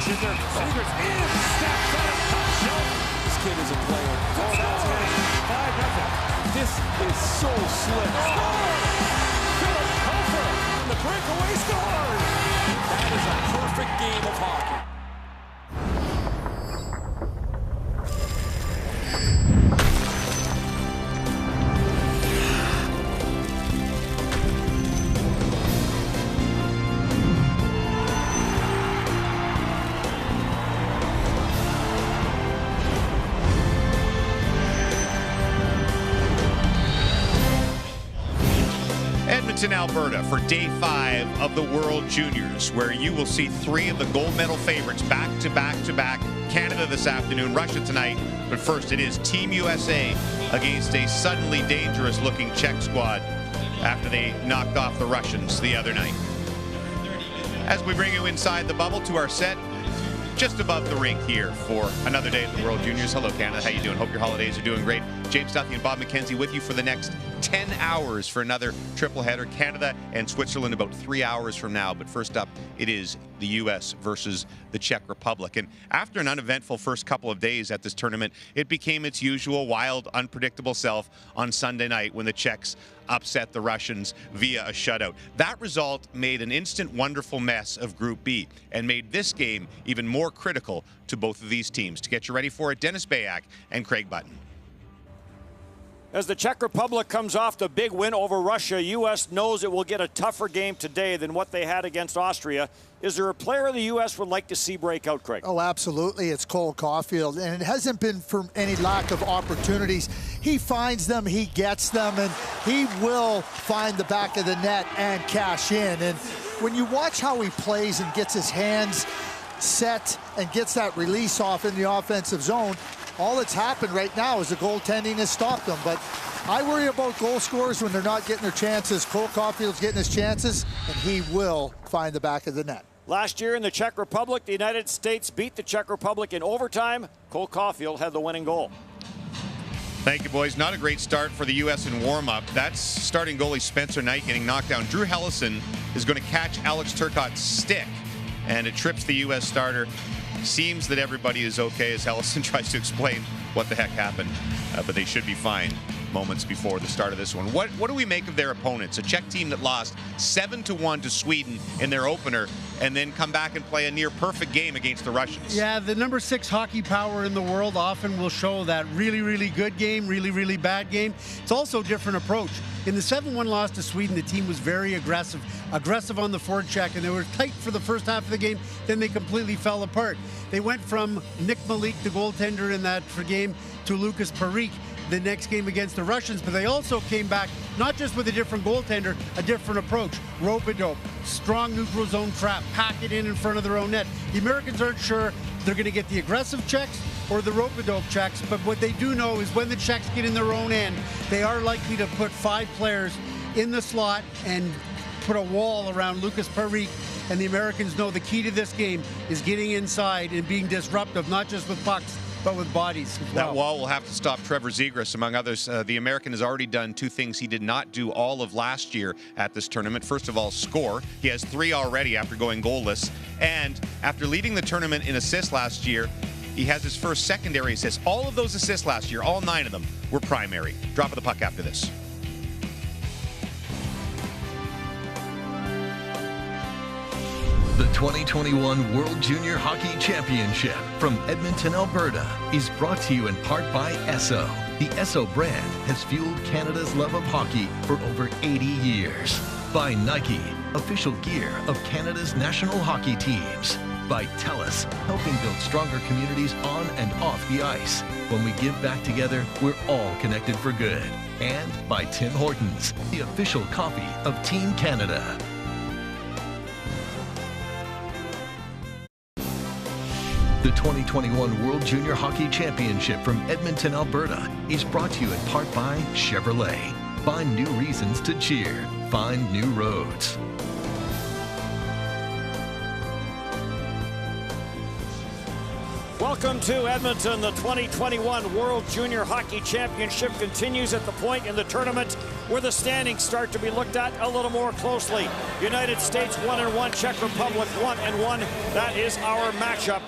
Sugar. Seager's in. Steps on it. Top shelf. This kid is a player. Oh, that's it. 5-0. This is so slick. Philip Hofer on the breakaway scores. That is a perfect game of hockey. In Alberta for Day 5 of the World Juniors, where you will see 3 of the gold medal favorites back to back to back. Canada this afternoon, Russia tonight. But first, it is Team USA against a suddenly dangerous looking Czech squad after they knocked off the Russians the other night. As we bring you inside the bubble to our set, just above the rink here for another day at the World Juniors. Hello, Canada. How you doing? Hope your holidays are doing great. James Duthie and Bob McKenzie with you for the next 10 hours for another triple header. Canada and Switzerland about 3 hours from now. But first up, it is the U.S. versus the Czech Republic. And after an uneventful first couple of days at this tournament, it became its usual wild, unpredictable self on Sunday night when the Czechs upset the Russians via a shutout. That result made an instant wonderful mess of Group B and made this game even more critical to both of these teams. To get you ready for it, Dennis Bayak and Craig Button. As the Czech Republic comes off the big win over Russia, U.S. knows it will get a tougher game today than what they had against Austria. Is there a player the U.S. would like to see break out, Craig? Oh, absolutely. It's Cole Caulfield, and it hasn't been for any lack of opportunities. He finds them, he gets them, and he will find the back of the net and cash in. And when you watch how he plays and gets his hands set and gets that release off in the offensive zone, all that's happened right now is the goaltending has stopped them. But I worry about goal scorers when they're not getting their chances. Cole Caulfield's getting his chances, and he will find the back of the net. Last year in the Czech Republic, the United States beat the Czech Republic in overtime. Cole Caulfield had the winning goal. Thank you, boys. Not a great start for the U.S. in warm-up. That's starting goalie Spencer Knight getting knocked down. Drew Hellison is going to catch Alex Turcotte's stick, and it trips the U.S. starter. Seems that everybody is okay as Hellison tries to explain what the heck happened, but they should be fine moments before the start of this one. What do we make of their opponents? A Czech team that lost 7-1 to Sweden in their opener and then come back and play a near perfect game against the Russians. Yeah, the number 6 hockey power in the world often will show that really, really good game, really, really bad game. It's also a different approach. In the 7-1 loss to Sweden, the team was very aggressive on the forecheck, and they were tight for the first half of the game. Then they completely fell apart. They went from Nick Malik, the goaltender in that game, to Lucas Parik the next game against the Russians, but they also came back not just with a different goaltender, a different approach. Rope-a-dope, strong neutral zone trap, pack it in front of their own net. The Americans aren't sure they're going to get the aggressive checks or the rope-a-dope checks, but what they do know is when the Czechs get in their own end, they are likely to put 5 players in the slot and put a wall around Lucas Parik, and the Americans know the key to this game is getting inside and being disruptive, not just with pucks, but with bodies as well. That wall will have to stop Trevor Zegras, among others. The American has already done 2 things he did not do all of last year at this tournament. First of all, score. He has 3 already after going goalless. And after leading the tournament in assists last year, he has his first secondary assist. All of those assists last year, all 9 of them, were primary. Drop of the puck after this. The 2021 World Junior Hockey Championship from Edmonton, Alberta is brought to you in part by Esso. The Esso brand has fueled Canada's love of hockey for over 80 years. By Nike, official gear of Canada's national hockey teams. By TELUS, helping build stronger communities on and off the ice. When we give back together, we're all connected for good. And by Tim Hortons, the official coffee of Team Canada. The 2021 World Junior Hockey Championship from Edmonton, Alberta is brought to you in part by Chevrolet. Find new reasons to cheer. Find new roads. Welcome to Edmonton. The 2021 World Junior Hockey Championship continues at the point in the tournament where the standings start to be looked at a little more closely. United States 1-1, Czech Republic 1-1. That is our matchup.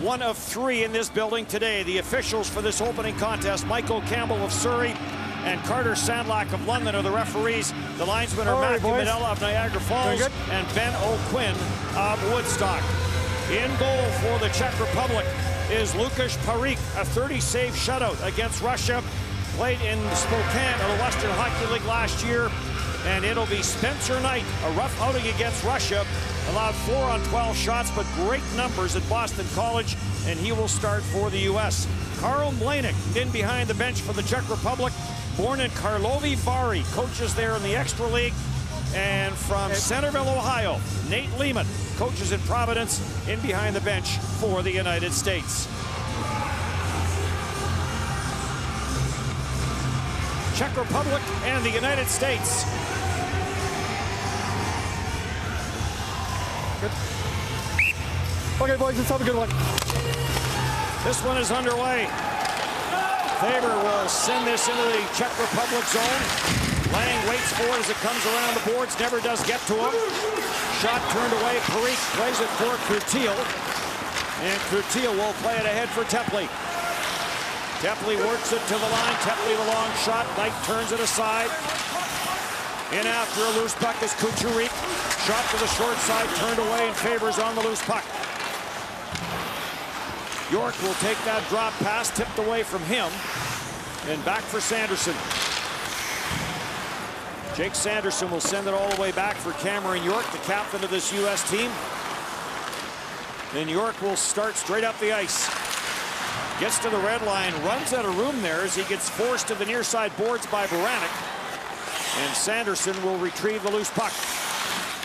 One of three in this building today. The officials for this opening contest, Michael Campbell of Surrey and Carter Sandlack of London, are the referees. The linesmen are Matthew Manella of Niagara Falls and Ben O'Quinn of Woodstock. In goal for the Czech Republic is Lukáš Parík, a 30-save shutout against Russia. Played in Spokane of the Western Hockey League last year. And it'll be Spencer Knight, a rough outing against Russia. Allowed 4 on 12 shots, but great numbers at Boston College, and he will start for the U.S. Karl Mlanek in behind the bench for the Czech Republic. Born in Karlovy Vary, coaches there in the Extra League. And from Centerville, Ohio, Nate Lehman coaches in Providence, in behind the bench for the United States. Czech Republic and the United States. Good. Okay, boys, let's have a good one. This one is underway. Faber will send this into the Czech Republic zone. Lang waits for it as it comes around the boards, never does get to him. Shot turned away. Parík plays it for Crutil. And Crutil will play it ahead for Tepley. Tepley works it to the line. Tepley the long shot. Knight turns it aside. In after a loose puck is Kucherik. Shot to the short side, turned away, and Faber's on the loose puck. York will take that drop pass, tipped away from him. And back for Sanderson. Jake Sanderson will send it all the way back for Cameron York, the captain of this U.S. team. And York will start straight up the ice. Gets to the red line, runs out of room there as he gets forced to the near side boards by Baranek. And Sanderson will retrieve the loose puck.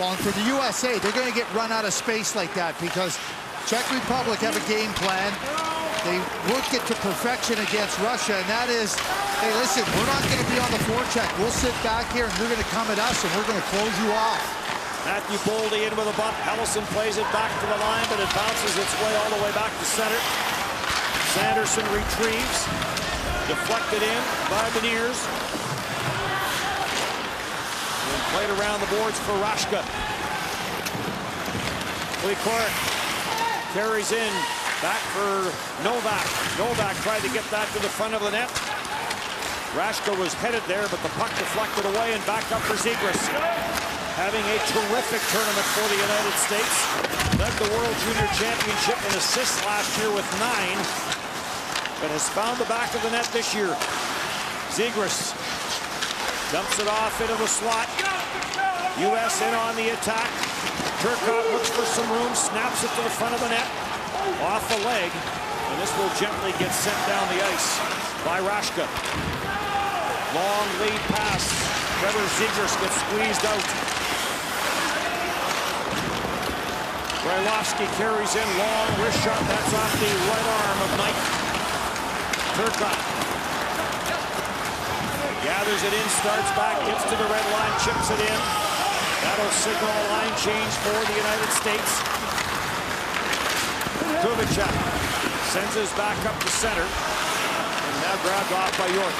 Well, and for the USA, they're going to get run out of space like that because Czech Republic have a game plan. They work it to perfection against Russia, and that is, hey, listen, we're not going to be on the forecheck. We'll sit back here, and you're going to come at us, and we're going to close you off. Matthew Boldy in with a bump. Ellison plays it back to the line, but it bounces its way all the way back to center. Sanderson retrieves. Deflected in by Beniers. And played around the boards for Rashka. Korik carries in. Back for Novak. Novak tried to get that to the front of the net. Rashka was headed there, but the puck deflected away and back up for Zegras. Having a terrific tournament for the United States. Led the World Junior Championship in assists last year with 9. But has found the back of the net this year. Zegras dumps it off into the slot. U.S. in on the attack. Turcotte looks for some room, snaps it to the front of the net. Off the leg, and this will gently get sent down the ice by Rashka. Long lead pass. Trevor Zegras gets squeezed out. Brailovsky carries in, long wrist shot. That's off the right arm of Knight. Turcotte gathers it in, starts back, gets to the red line, chips it in. That'll signal a line change for the United States. Kubicek sends his back up to center, and now grabbed off by York.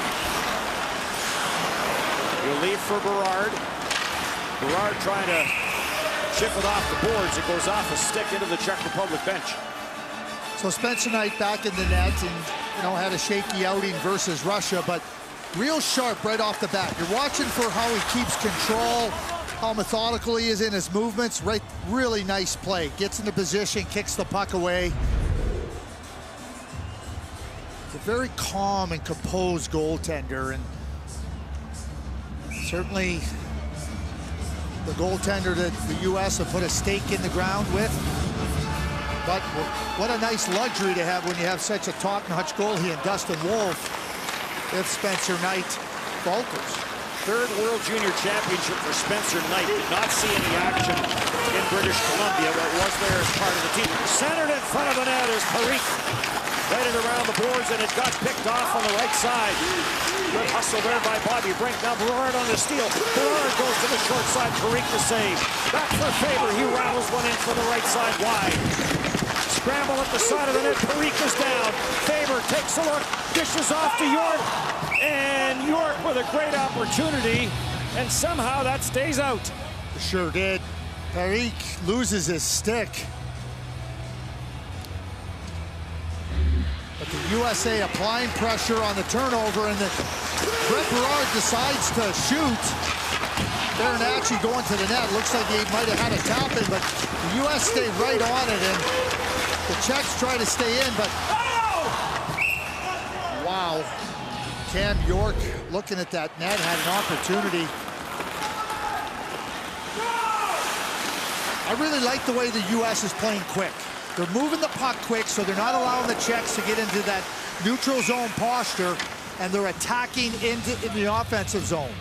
He'll leave for Berard. Berard trying to chip it off the boards. It goes off a stick into the Czech Republic bench. So Spencer Knight back in the net, and had a shaky outing versus Russia, but real sharp right off the bat. You're watching for how he keeps control, how methodical he is in his movements. Right, really nice play. Gets into position, kicks the puck away. It's a very calm and composed goaltender, and certainly the goaltender that the U.S. have put a stake in the ground with. But what a nice luxury to have when you have such a top-notch goalie in Dustin Wolf if Spencer Knight falters. Third World Junior Championship for Spencer Knight. Did not see any action in British Columbia, but was there as part of the team. Centered in front of the net is Parík. Played it around the boards, and it got picked off on the right side. Good hustle there by Bobby Brink. Now Berard on the steal. Berard goes to the short side. Parík the save. Back for Faber. He rattles one in from the right side wide. Scramble at the side of the net. Parikh is down. Faber takes a look. Dishes off to York. And York with a great opportunity. And somehow that stays out. Sure did. Parikh loses his stick. But the USA applying pressure on the turnover, and Brett Berard decides to shoot. Baranacci going to the net. Looks like he might have had a tap in, but the U.S. stayed right on it, and the Czechs try to stay in, but wow. Cam York looking at that net, had an opportunity. I really like the way the U.S. is playing quick. They're moving the puck quick, so they're not allowing the Czechs to get into that neutral zone posture, and they're attacking in the offensive zone.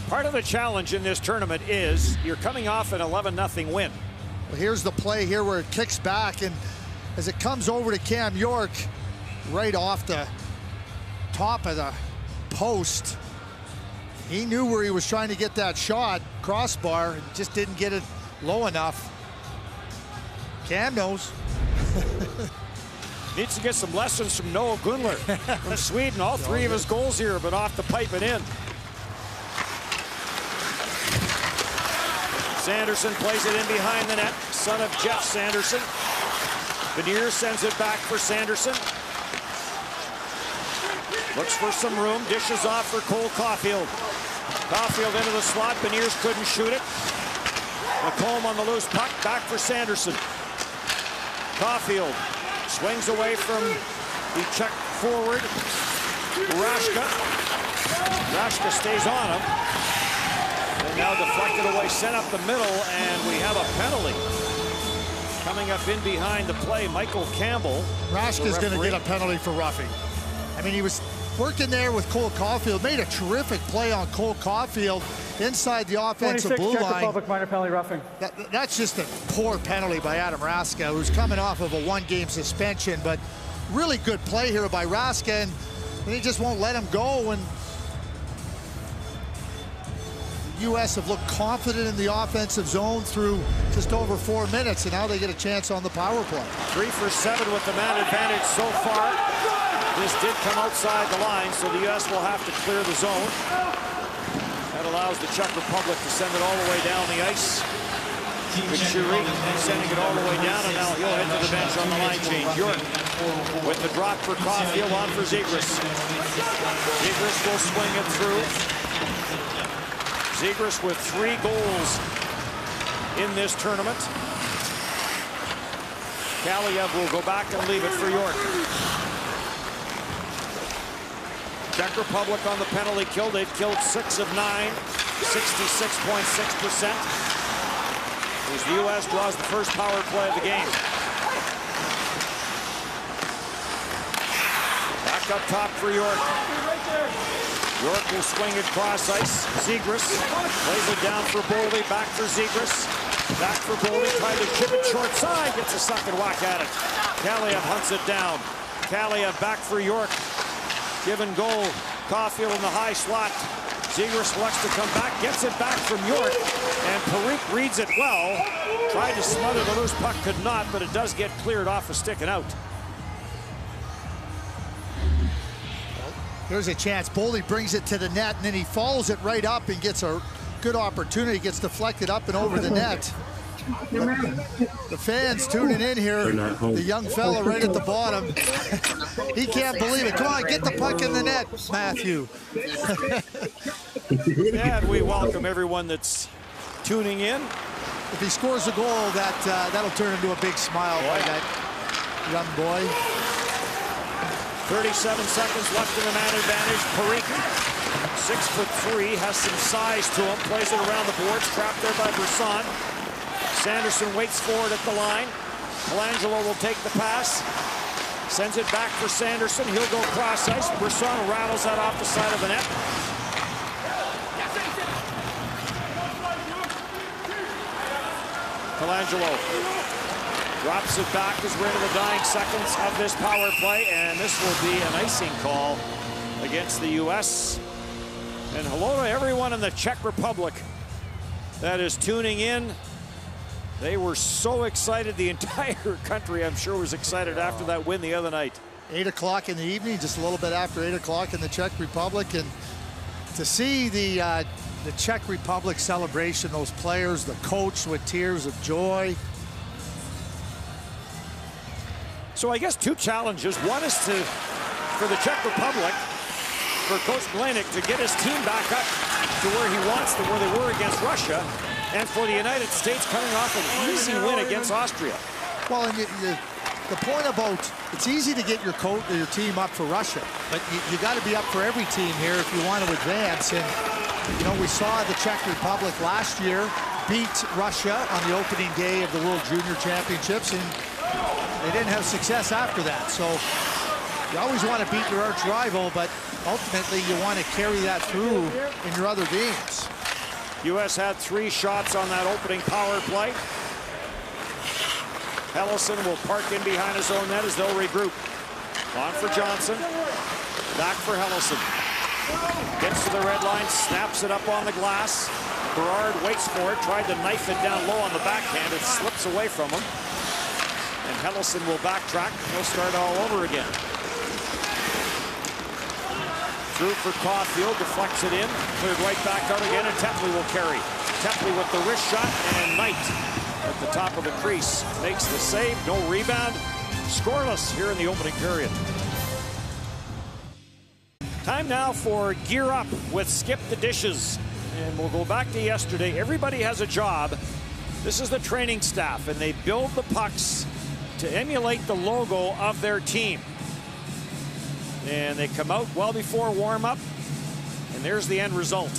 Part of the challenge in this tournament is you're coming off an 11-0 win. Well, here's the play here where it kicks back, and as it comes over to Cam York, right off the top of the post, he knew where he was trying to get that shot, crossbar, and just didn't get it low enough. Cam knows. Needs to get some lessons from Noah Gunler from Sweden. All three of his goals here have been off the pipe and in. Sanderson plays it in behind the net. Son of Jeff Sanderson. Beniers sends it back for Sanderson. Looks for some room. Dishes off for Cole Caulfield. Caulfield into the slot. Beniers couldn't shoot it. McComb on the loose puck. Back for Sanderson. Caulfield swings away from the Czech forward. Rashka. Rashka stays on him. And now deflected away, sent up the middle, and we have a penalty. Coming up in behind the play, Michael Campbell. Rashka's going to get a penalty for roughing. I mean, he was working there with Cole Caulfield, made a terrific play on Cole Caulfield inside the offensive blue Czech line. Republic, minor penalty, roughing. That's just a poor penalty by Adam Rashka, who's coming off of a one-game suspension, but really good play here by Rashka, and he just won't let him go. And the U.S. have looked confident in the offensive zone through just over 4 minutes, and now they get a chance on the power play. 3 for 7 with the man advantage so far. This did come outside the line, so the U.S. will have to clear the zone. That allows the Czech Republic to send it all the way down the ice. Vichuri sending it all the way down, and now he'll head to the bench on the line change. York with the drop for Caulfield, on for Zegras. Zegras will swing it through. Zegras with 3 goals in this tournament. Kaliev will go back and leave it for York. Czech Republic on the penalty kill. They've killed 6 of 9, 66.6%. As the U.S. draws the first power play of the game. Back up top for York. York will swing it cross ice. Zegras plays it down for Boldy. Back for Zegras. Back for Boldy. Trying to chip it short side. Gets a second whack at it. Kaliev hunts it down. Kaliev back for York. Give and go. Caulfield in the high slot. Zegras elects to come back. Gets it back from York. And Parikh reads it well. Tried to smother the loose puck. Could not, but it does get cleared off a stick and out. There's a chance. Boldy brings it to the net, and then he follows it right up and gets a good opportunity. Gets deflected up and over the net. The fans tuning in here, the young fella right at the bottom, he can't believe it. Come on, get the puck in the net, Matthew. And we welcome everyone that's tuning in. If he scores a goal, that'll turn into a big smile by that young boy. 37 seconds left in the man advantage. Parikh, 6'3", has some size to him. Plays it around the boards, trapped there by Brisson. Sanderson waits for it at the line. Colangelo will take the pass. Sends it back for Sanderson. He'll go cross ice. Brisson rattles that off the side of the net. Colangelo drops it back as we're into the dying seconds of this power play, and this will be an icing call against the U.S. And hello to everyone in the Czech Republic that is tuning in They were so excited. The entire country, I'm sure, was excited after that win the other night. 8 o'clock in the evening, just a little bit after 8 o'clock in the Czech Republic. And to see the Czech Republic celebration, those players, the coach with tears of joy. So I guess two challenges. One is for the Czech Republic, for Coach Mlejnek to get his team back up to where he wants them, where they were against Russia, and for the United States coming off an easy win against Austria. Well, and the point about it's easy to get your team up for Russia, but you got to be up for every team here if you want to advance. And you know, we saw the Czech Republic last year beat Russia on the opening day of the World Junior Championships, and they didn't have success after that. So you always want to beat your arch rival, but ultimately you want to carry that through in your other games. U.S. had 3 shots on that opening power play. Helleson will park in behind his own net as they'll regroup. On for Johnson. Back for Helleson. Gets to the red line, snaps it up on the glass. Berard waits for it, tried to knife it down low on the backhand. It slips away from him. And Helleson will backtrack. He'll start all over again. Through for Caulfield, deflects it in. Cleared right back out again, and Tepley will carry. Tepley with the wrist shot, and Knight at the top of the crease makes the save. No rebound. Scoreless here in the opening period. Time now for Gear Up with Skip the Dishes. And we'll go back to yesterday. Everybody has a job. This is the training staff, and they build the pucks to emulate the logo of their team. And they come out well before warm-up, and there's the end result.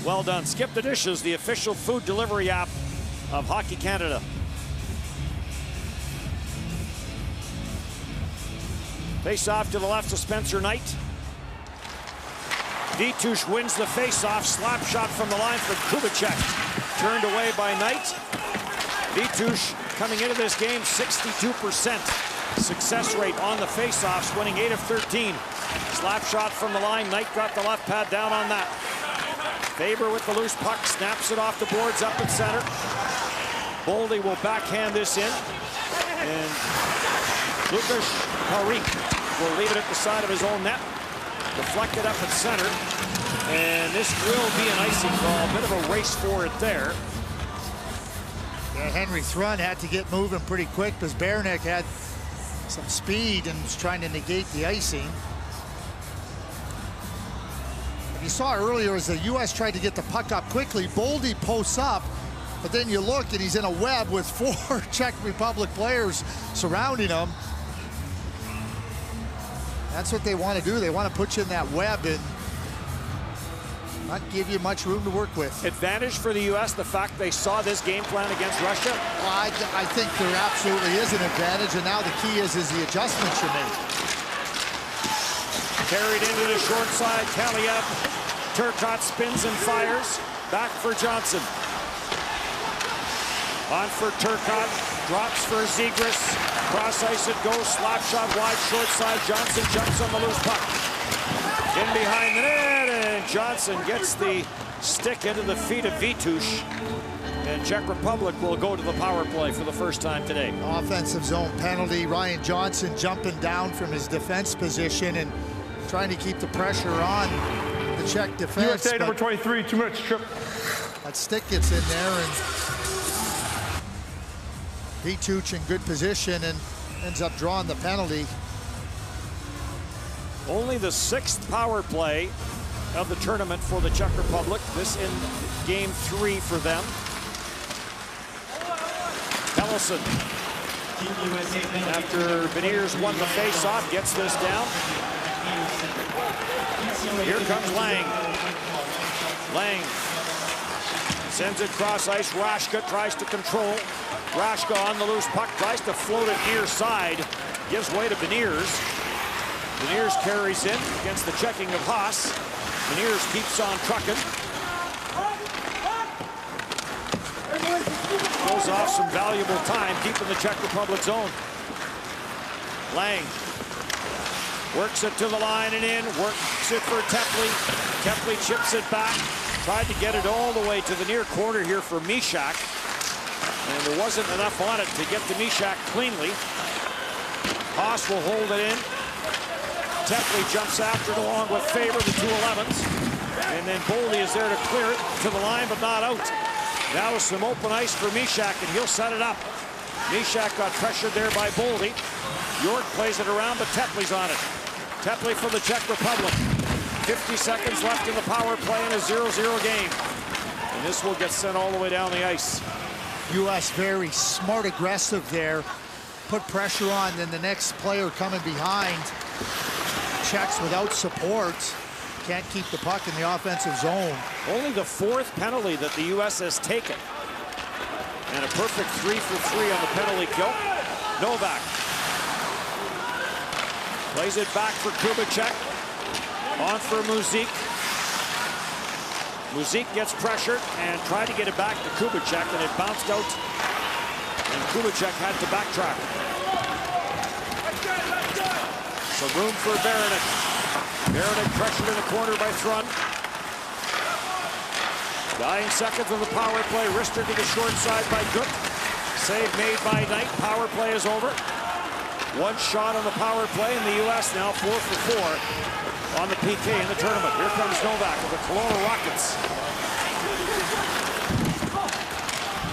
Well done. Skip the Dishes, the official food delivery app of Hockey Canada. Face off to the left of Spencer Knight. Vitush wins the face-off. Slap shot from the line for Kubicek. Turned away by Knight. Vitush coming into this game 62% success rate on the face-offs, winning 8 of 13. Slap shot from the line. Knight got the left pad down on that. Faber with the loose puck, snaps it off the boards up at center. Boldy will backhand this in. And Lukas Parik will leave it at the side of his own net. Deflected up at center. And this will be an icing call. A bit of a race for it there. Yeah, Henry Thrun had to get moving pretty quick because Bernick had some speed and was trying to negate the icing. And you saw earlier as the U.S. tried to get the puck up quickly, Boldy posts up, but then you look and he's in a web with 4 Czech Republic players surrounding him. That's what they want to do. They want to put you in that web and not give you much room to work with. Advantage for the U.S., the fact they saw this game plan against Russia? Well, I think there absolutely is an advantage, and now the key is the adjustments you make. Carried into the short side, Kaliev. Turcotte spins and fires. Back for Johnson. On for Turcotte. Drops for Zegras. Cross ice it goes. Slap shot wide, short side. Johnson jumps on the loose puck. In behind the net, and Johnson gets the stick into the feet of Vitush. And Czech Republic will go to the power play for the first time today. Offensive zone penalty. Ryan Johnson jumping down from his defense position and trying to keep the pressure on the Czech defense. USA number 23, 2 minutes, trip. That stick gets in there, and Vituch in good position and ends up drawing the penalty. Only the 6th power play of the tournament for the Czech Republic. This in game 3 for them. Helleson, after Beniers won the face-off, gets this down. Here comes Lang. Lang sends it cross ice. Rashka tries to control. Rashka on the loose puck, tries to float it near side. Gives way to Beniers. Beniers carries in against the checking of Haas. Beniers keeps on trucking. Goes off some valuable time, keeping the Czech Republic zone. Lang works it to the line and in. Works it for Tepley. Tepley chips it back. Tried to get it all the way to the near corner here for Mishak. And there wasn't enough on it to get to Mishak cleanly. Haas will hold it in. Tepley jumps after it along with Faber, the 2-11s. And then Boldy is there to clear it to the line, but not out. Now some open ice for Mishak, and he'll set it up. Mishak got pressured there by Boldy. York plays it around, but Tepley's on it. Tepley for the Czech Republic. 50 seconds left in the power play in a 0-0 game. And this will get sent all the way down the ice. U.S. very smart, aggressive there. Put pressure on, then the next player coming behind. Czechs without support. Can't keep the puck in the offensive zone. Only the 4th penalty that the U.S. has taken. And a perfect 3 for 3 on the penalty kill. Novak plays it back for Kubicek. On for Muzik. Muzik gets pressured and tried to get it back to Kubicek, and it bounced out. And Kubicek had to backtrack. Some room for Baranek. Baranek pressured in the corner by Thrun. Dying seconds of the power play. Rister to the short side by Cook. Save made by Knight. Power play is over. One shot on the power play, and the U.S. now 4 for 4 on the PK in the tournament. Here comes Novak of the Kelowna Rockets.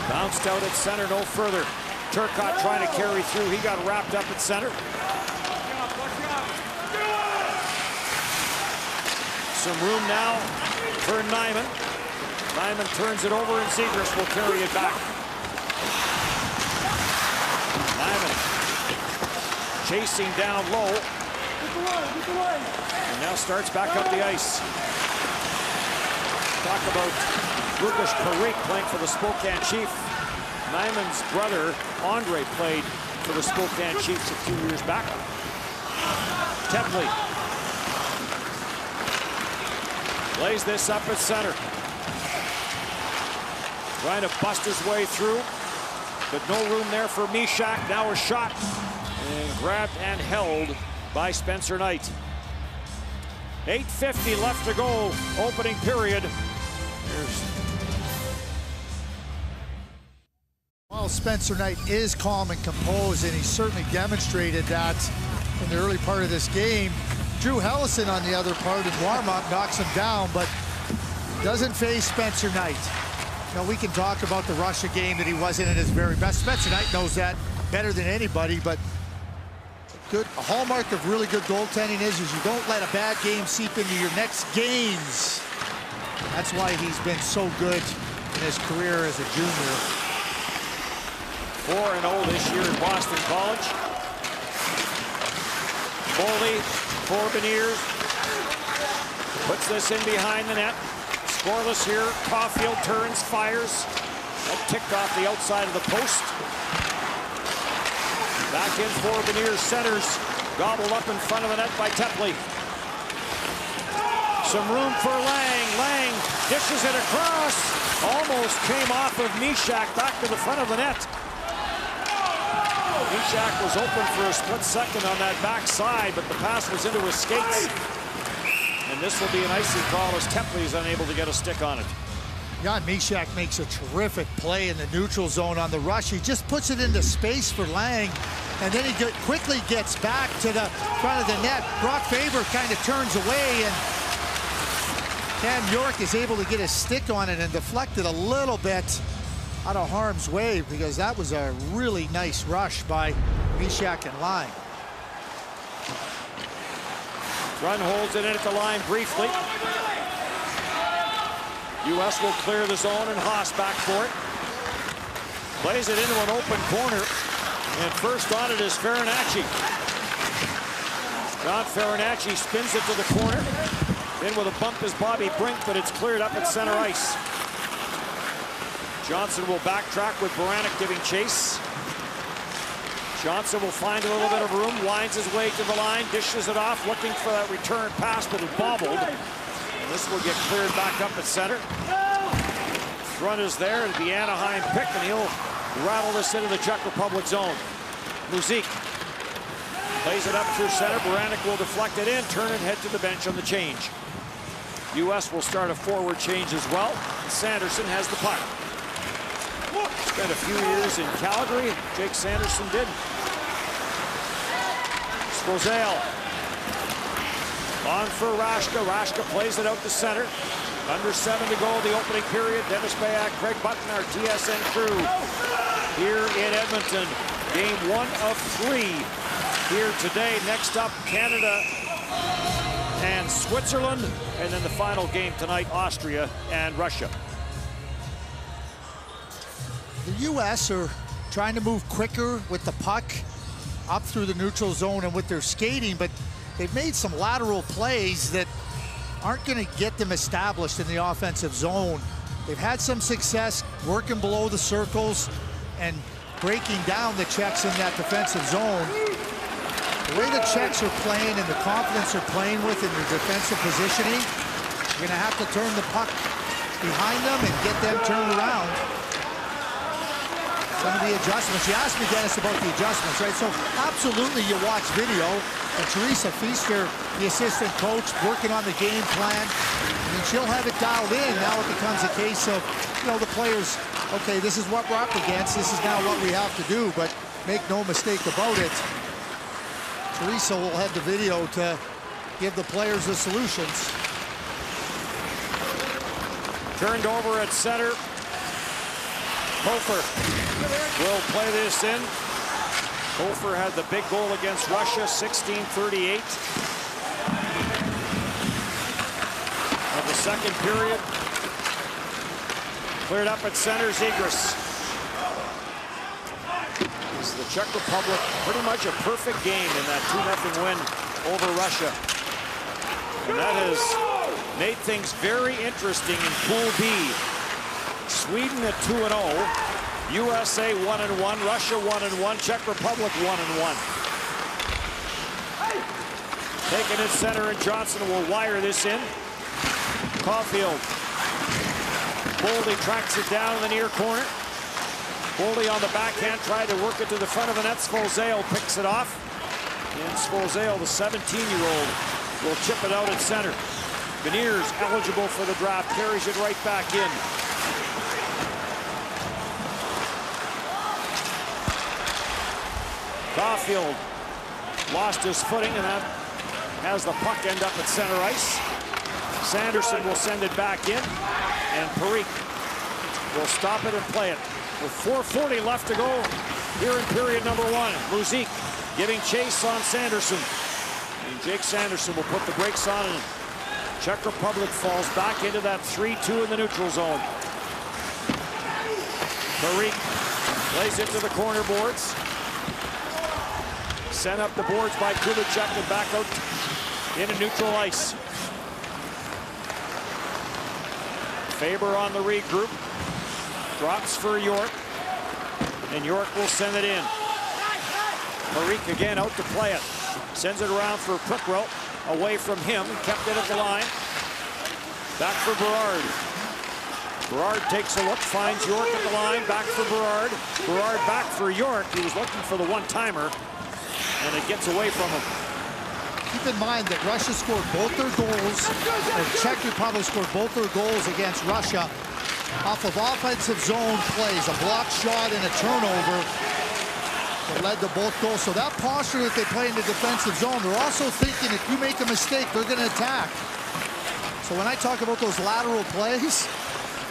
Bounced out at center, no further. Turcotte trying to carry through. He got wrapped up at center. Some room now for Nyman. Nyman turns it over, and Zegras will carry it back. Nyman chasing down low. And now starts back up the ice. Talk about Lucas Parik playing for the Spokane Chief. Nyman's brother, Andre, played for the Spokane Chiefs a few years back. Tepley plays this up at center. Trying to bust his way through, but no room there for Mishak. Now a shot, and grabbed and held by Spencer Knight. 8:50 left to go, opening period. Well, Spencer Knight is calm and composed, and he certainly demonstrated that in the early part of this game. Drew Hellison on the other part in warm-up knocks him down, but doesn't face Spencer Knight. Now, we can talk about the Russia game that he wasn't at his very best. Spencer Knight knows that better than anybody, but a hallmark of really good goaltending is you don't let a bad game seep into your next games. That's why he's been so good in his career as a junior. 4-0 this year in Boston College. Boldy, Forbeniers, puts this in behind the net. Scoreless here. Caulfield turns, fires. That ticked off the outside of the post. Back in Forbeniers, centers. Gobbled up in front of the net by Tepley. Some room for Lang. Lang dishes it across. Almost came off of Mishak back to the front of the net. Mishak was open for a split second on that backside, but the pass was into his skates. And this will be an icing call as Tepley is unable to get a stick on it. Jan Mishak makes a terrific play in the neutral zone on the rush. He just puts it into space for Lang, and then he quickly gets back to the front of the net. Brock Faber kind of turns away, and Cam York is able to get his stick on it and deflect it a little bit out of harm's way, because that was a really nice rush by Mishak and Lang. Run holds it in at the line briefly. U.S. will clear the zone, and Haas back for it. Plays it into an open corner, and first on it is Farinacci. John Farinacci spins it to the corner. In with a bump is Bobby Brink, but it's cleared up at center ice. Johnson will backtrack with Baranek giving chase. Johnson will find a little bit of room, winds his way to the line, dishes it off, looking for that return pass, but it bobbled. And this will get cleared back up at center. Front is there, it'll be Anaheim pick, and he'll rattle this into the Czech Republic zone. Muzik plays it up through center. Baranek will deflect it in, turn and head to the bench on the change. U.S. will start a forward change as well. Sanderson has the puck. Spent a few years in Calgary. Jake Sanderson did. Svozale. On for Rashka. Rashka plays it out to center. Under 7 to go, the opening period. Dennis Bayak, Craig Button, our TSN crew here in Edmonton. Game 1 of 3 here today. Next up, Canada and Switzerland. And then the final game tonight, Austria and Russia. The U.S. are trying to move quicker with the puck up through the neutral zone and with their skating, but they've made some lateral plays that aren't going to get them established in the offensive zone. They've had some success working below the circles and breaking down the Czechs in that defensive zone. The way the Czechs are playing and the confidence they're playing with in their defensive positioning, you're going to have to turn the puck behind them and get them turned around. Some of the adjustments. You asked me, Dennis, about the adjustments, right? So absolutely you watch video, and Teresa Feaster, the assistant coach, working on the game plan. I mean, she'll have it dialed in. Now it becomes a case of, you know, the players, okay, this is what we're up against. This is now what we have to do, but make no mistake about it. Teresa will have the video to give the players the solutions. Turned over at center. Hofer will play this in. Hofer had the big goal against Russia, 16:38 of the second period. Cleared up at center, Zegras. This is the Czech Republic, pretty much a perfect game in that 2-0 win over Russia. And that has made things very interesting in Pool B. Sweden at 2-0, USA 1-1, Russia 1-1, Czech Republic 1-1. Taking it center, and Johnson will wire this in. Caulfield. Boldy tracks it down in the near corner. Boldy on the backhand, tried to work it to the front of the net. Svozale picks it off. And Svozale, the 17-year-old, will chip it out at center. Beniers, eligible for the draft, carries it right back in. Caulfield lost his footing, and that has the puck end up at center ice. Sanderson will send it back in, and Parikh will stop it and play it. With 4:40 left to go here in period number 1. Muzik giving chase on Sanderson. And Jake Sanderson will put the brakes on, and Czech Republic falls back into that 3-2 in the neutral zone. Parikh plays it to the corner boards. Sent up the boards by Kubicek and back out into neutral ice. Faber on the regroup. Drops for York. And York will send it in. Parikh again out to play it. Sends it around for Prickrow. Away from him. Kept it at the line. Back for Berard. Berard takes a look. Finds York at the line. Back for Berard. Berard back for York. He was looking for the one-timer. And it gets away from him. Keep in mind that Russia scored both their goals, and Czech Republic scored both their goals against Russia off of offensive zone plays, a block shot and a turnover that led to both goals. So that posture that they play in the defensive zone, they're also thinking if you make a mistake, they're going to attack. So when I talk about those lateral plays,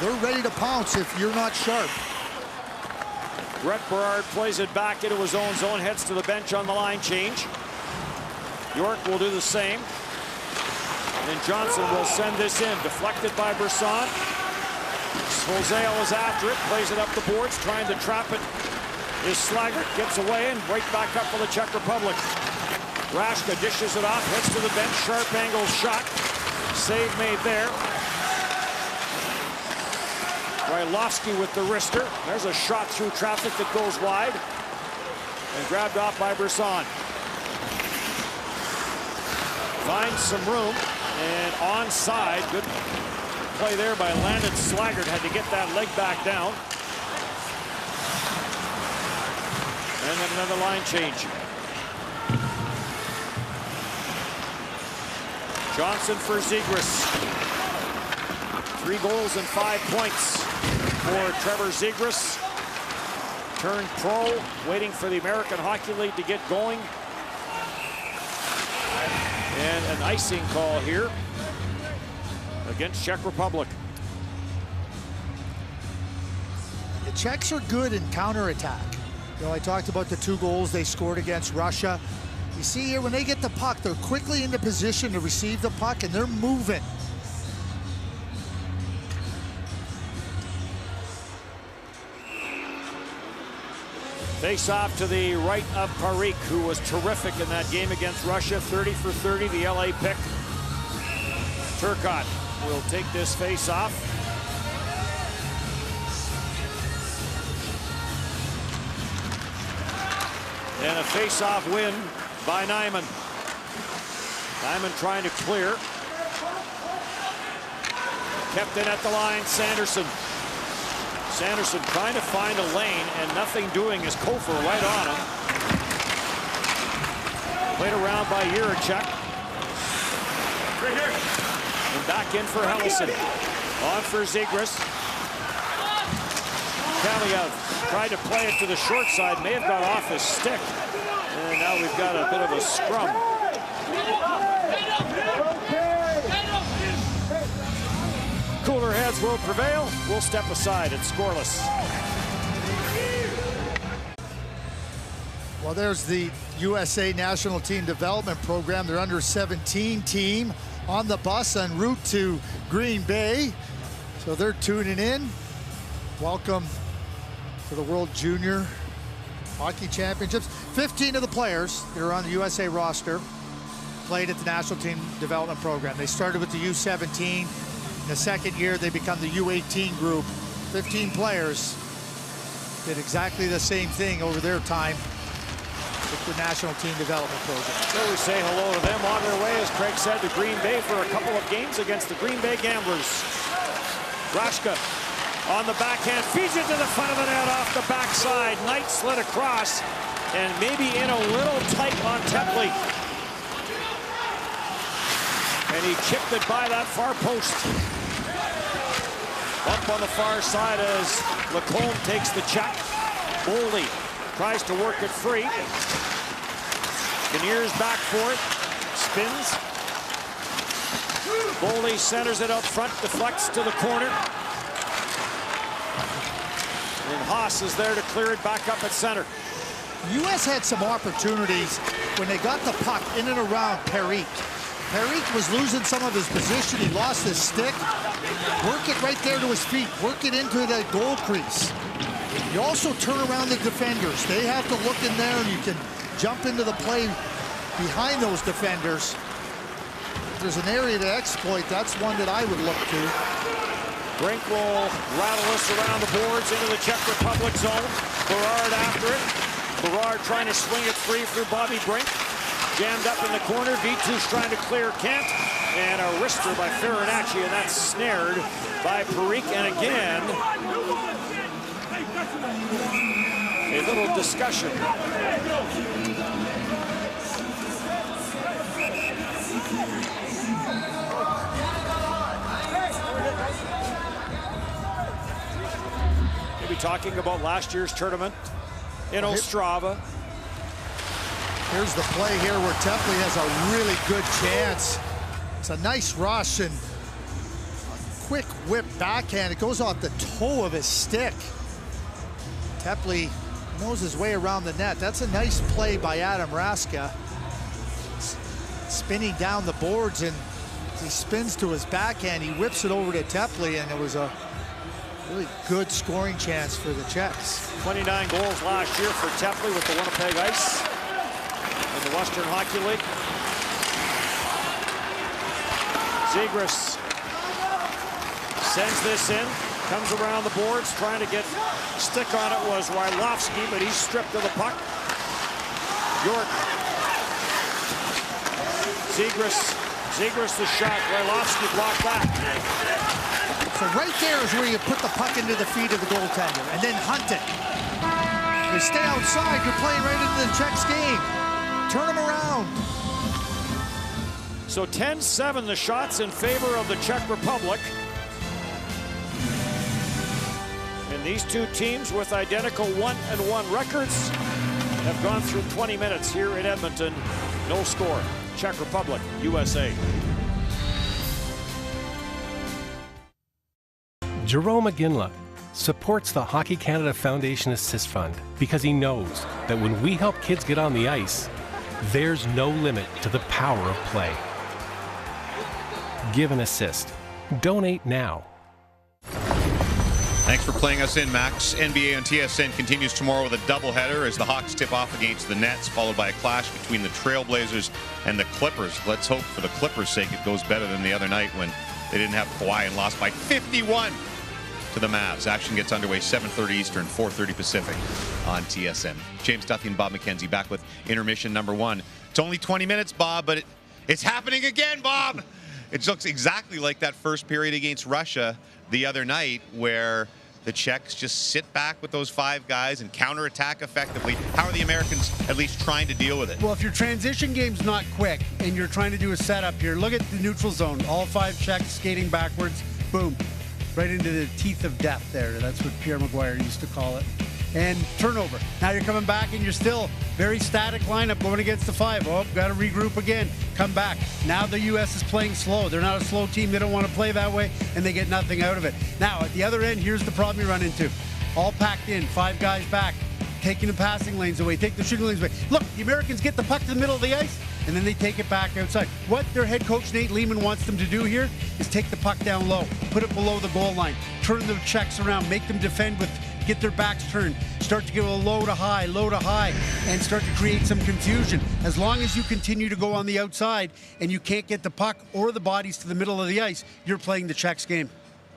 they're ready to pounce if you're not sharp. Brett Berard plays it back into his own zone, heads to the bench on the line change. York will do the same. And Johnson will send this in. Deflected by Brisson. Svozale is after it, plays it up the boards, trying to trap it. Is Slaggert, gets away, and right back up for the Czech Republic. Rashka dishes it off, heads to the bench, sharp angle shot. Save made there. Rylovsky with the wrister. There's a shot through traffic that goes wide. And grabbed off by Brisson. Finds some room. And onside. Good play there by Landon Slaggert. Had to get that leg back down. And then another line change. Johnson for Zegras. 3 goals and 5 points for Trevor Zegras. turned pro, waiting for the American Hockey League to get going. And an icing call here against Czech Republic. The Czechs are good in counterattack. You know, I talked about the 2 goals they scored against Russia. You see here, when they get the puck, they're quickly into position to receive the puck, and they're moving. Face off to the right of Parik, who was terrific in that game against Russia. 30 for 30, the LA pick. Turcotte will take this face off. And a face-off win by Nyman. Nyman trying to clear. Kept in at the line, Sanderson. Sanderson trying to find a lane and nothing doing as Kofer right on him. Played around by Jiricek. And back in for Helleson. On for Zegras. Kaliev tried to play it to the short side, may have got off his stick. And now we've got a bit of a scrum. Cooler heads will prevail. We'll step aside. It's scoreless. Well, there's the USA National Team Development Program. Their under-17 team on the bus en route to Green Bay. So they're tuning in. Welcome to the World Junior Hockey Championships. 15 of the players that are on the USA roster played at the National Team Development Program. They started with the U17. In the second year, they become the U18 group. 15 players did exactly the same thing over their time with the National Team Development Program. So we say hello to them on their way, as Craig said, to Green Bay for a couple of games against the Green Bay Gamblers. Rashka on the backhand, feeds it to the front of the net off the backside. Knight slid across and maybe in a little tight on Tepley. And he chipped it by that far post. Up on the far side as Lacombe takes the check. Boldy tries to work it free. Kinnear's back for it. Spins. Boldy centers it up front, deflects to the corner. And Haas is there to clear it back up at center. U.S. had some opportunities when they got the puck in and around Parik. Parik was losing some of his position. He lost his stick. Work it right there to his feet. Work it into the goal crease. You also turn around the defenders. They have to look in there, and you can jump into the play behind those defenders. If there's an area to exploit, that's one that I would look to. Brink will rattle us around the boards into the Czech Republic zone. Berard after it. Berard trying to swing it free through Bobby Brink. Jammed up in the corner. V2's trying to clear Kent. And a wrister by Farinacci, and that's snared by Parik. And again, a little discussion. We'll be talking about last year's tournament in Ostrava. Here's the play here where Tepley has a really good chance. It's a nice rush and a quick whip backhand. It goes off the toe of his stick. Tepley knows his way around the net. That's a nice play by Adam Raska. Spinning down the boards, and he spins to his backhand. He whips it over to Tepley, and it was a really good scoring chance for the Czechs. 29 goals last year for Tepley with the Winnipeg Ice in the Western Hockey League. Zegras sends this in, comes around the boards, trying to get stick on it was Rylovsky, but he's stripped of the puck. York. Zegras the shot, Rylovsky blocked that. So right there is where you put the puck into the feet of the goaltender and then hunt it. You stay outside, you're playing right into the Czechs game. Turn them around. So 10-7 the shots in favor of the Czech Republic. And And these two teams with identical 1-1 records have gone through 20 minutes here in Edmonton. No score. Czech Republic, USA. Jerome McGinley supports the Hockey Canada Foundation Assist Fund because he knows that when we help kids get on the ice, there's no limit to the power of play. Give an assist. Donate now. Thanks for playing us in, Max. NBA on TSN continues tomorrow with a doubleheader as the Hawks tip off against the Nets, followed by a clash between the Trailblazers and the Clippers. Let's hope for the Clippers' sake it goes better than the other night when they didn't have Kawhi and lost by 51 to the Mavs. Action gets underway 7:30 Eastern, 4:30 Pacific on TSN. James Duthie and Bob McKenzie back with intermission number 1. It's only 20 minutes, Bob, but it's happening again, Bob. It looks exactly like that first period against Russia the other night where the Czechs just sit back with those 5 guys and counterattack effectively. How are the Americans at least trying to deal with it? Well, if your transition game's not quick and you're trying to do a setup here, look at the neutral zone. All 5 Czechs skating backwards, boom, right into the teeth of death there. That's what Pierre Maguire used to call it. And turnover. Now you're coming back and you're still very static lineup going against the 5. Oh, got to regroup again. Come back. Now the U.S. is playing slow. They're not a slow team. They don't want to play that way, and they get nothing out of it. Now, at the other end, here's the problem you run into. All packed in, 5 guys back, taking the passing lanes away, take the shooting lanes away. Look, the Americans get the puck to the middle of the ice, and then they take it back outside. What their head coach, Nate Lehman, wants them to do here is take the puck down low, put it below the goal line, turn the Czechs around, make them defend with, get their backs turned, start to give a low to high, and start to create some confusion. As long as you continue to go on the outside and you can't get the puck or the bodies to the middle of the ice, you're playing the Czechs game.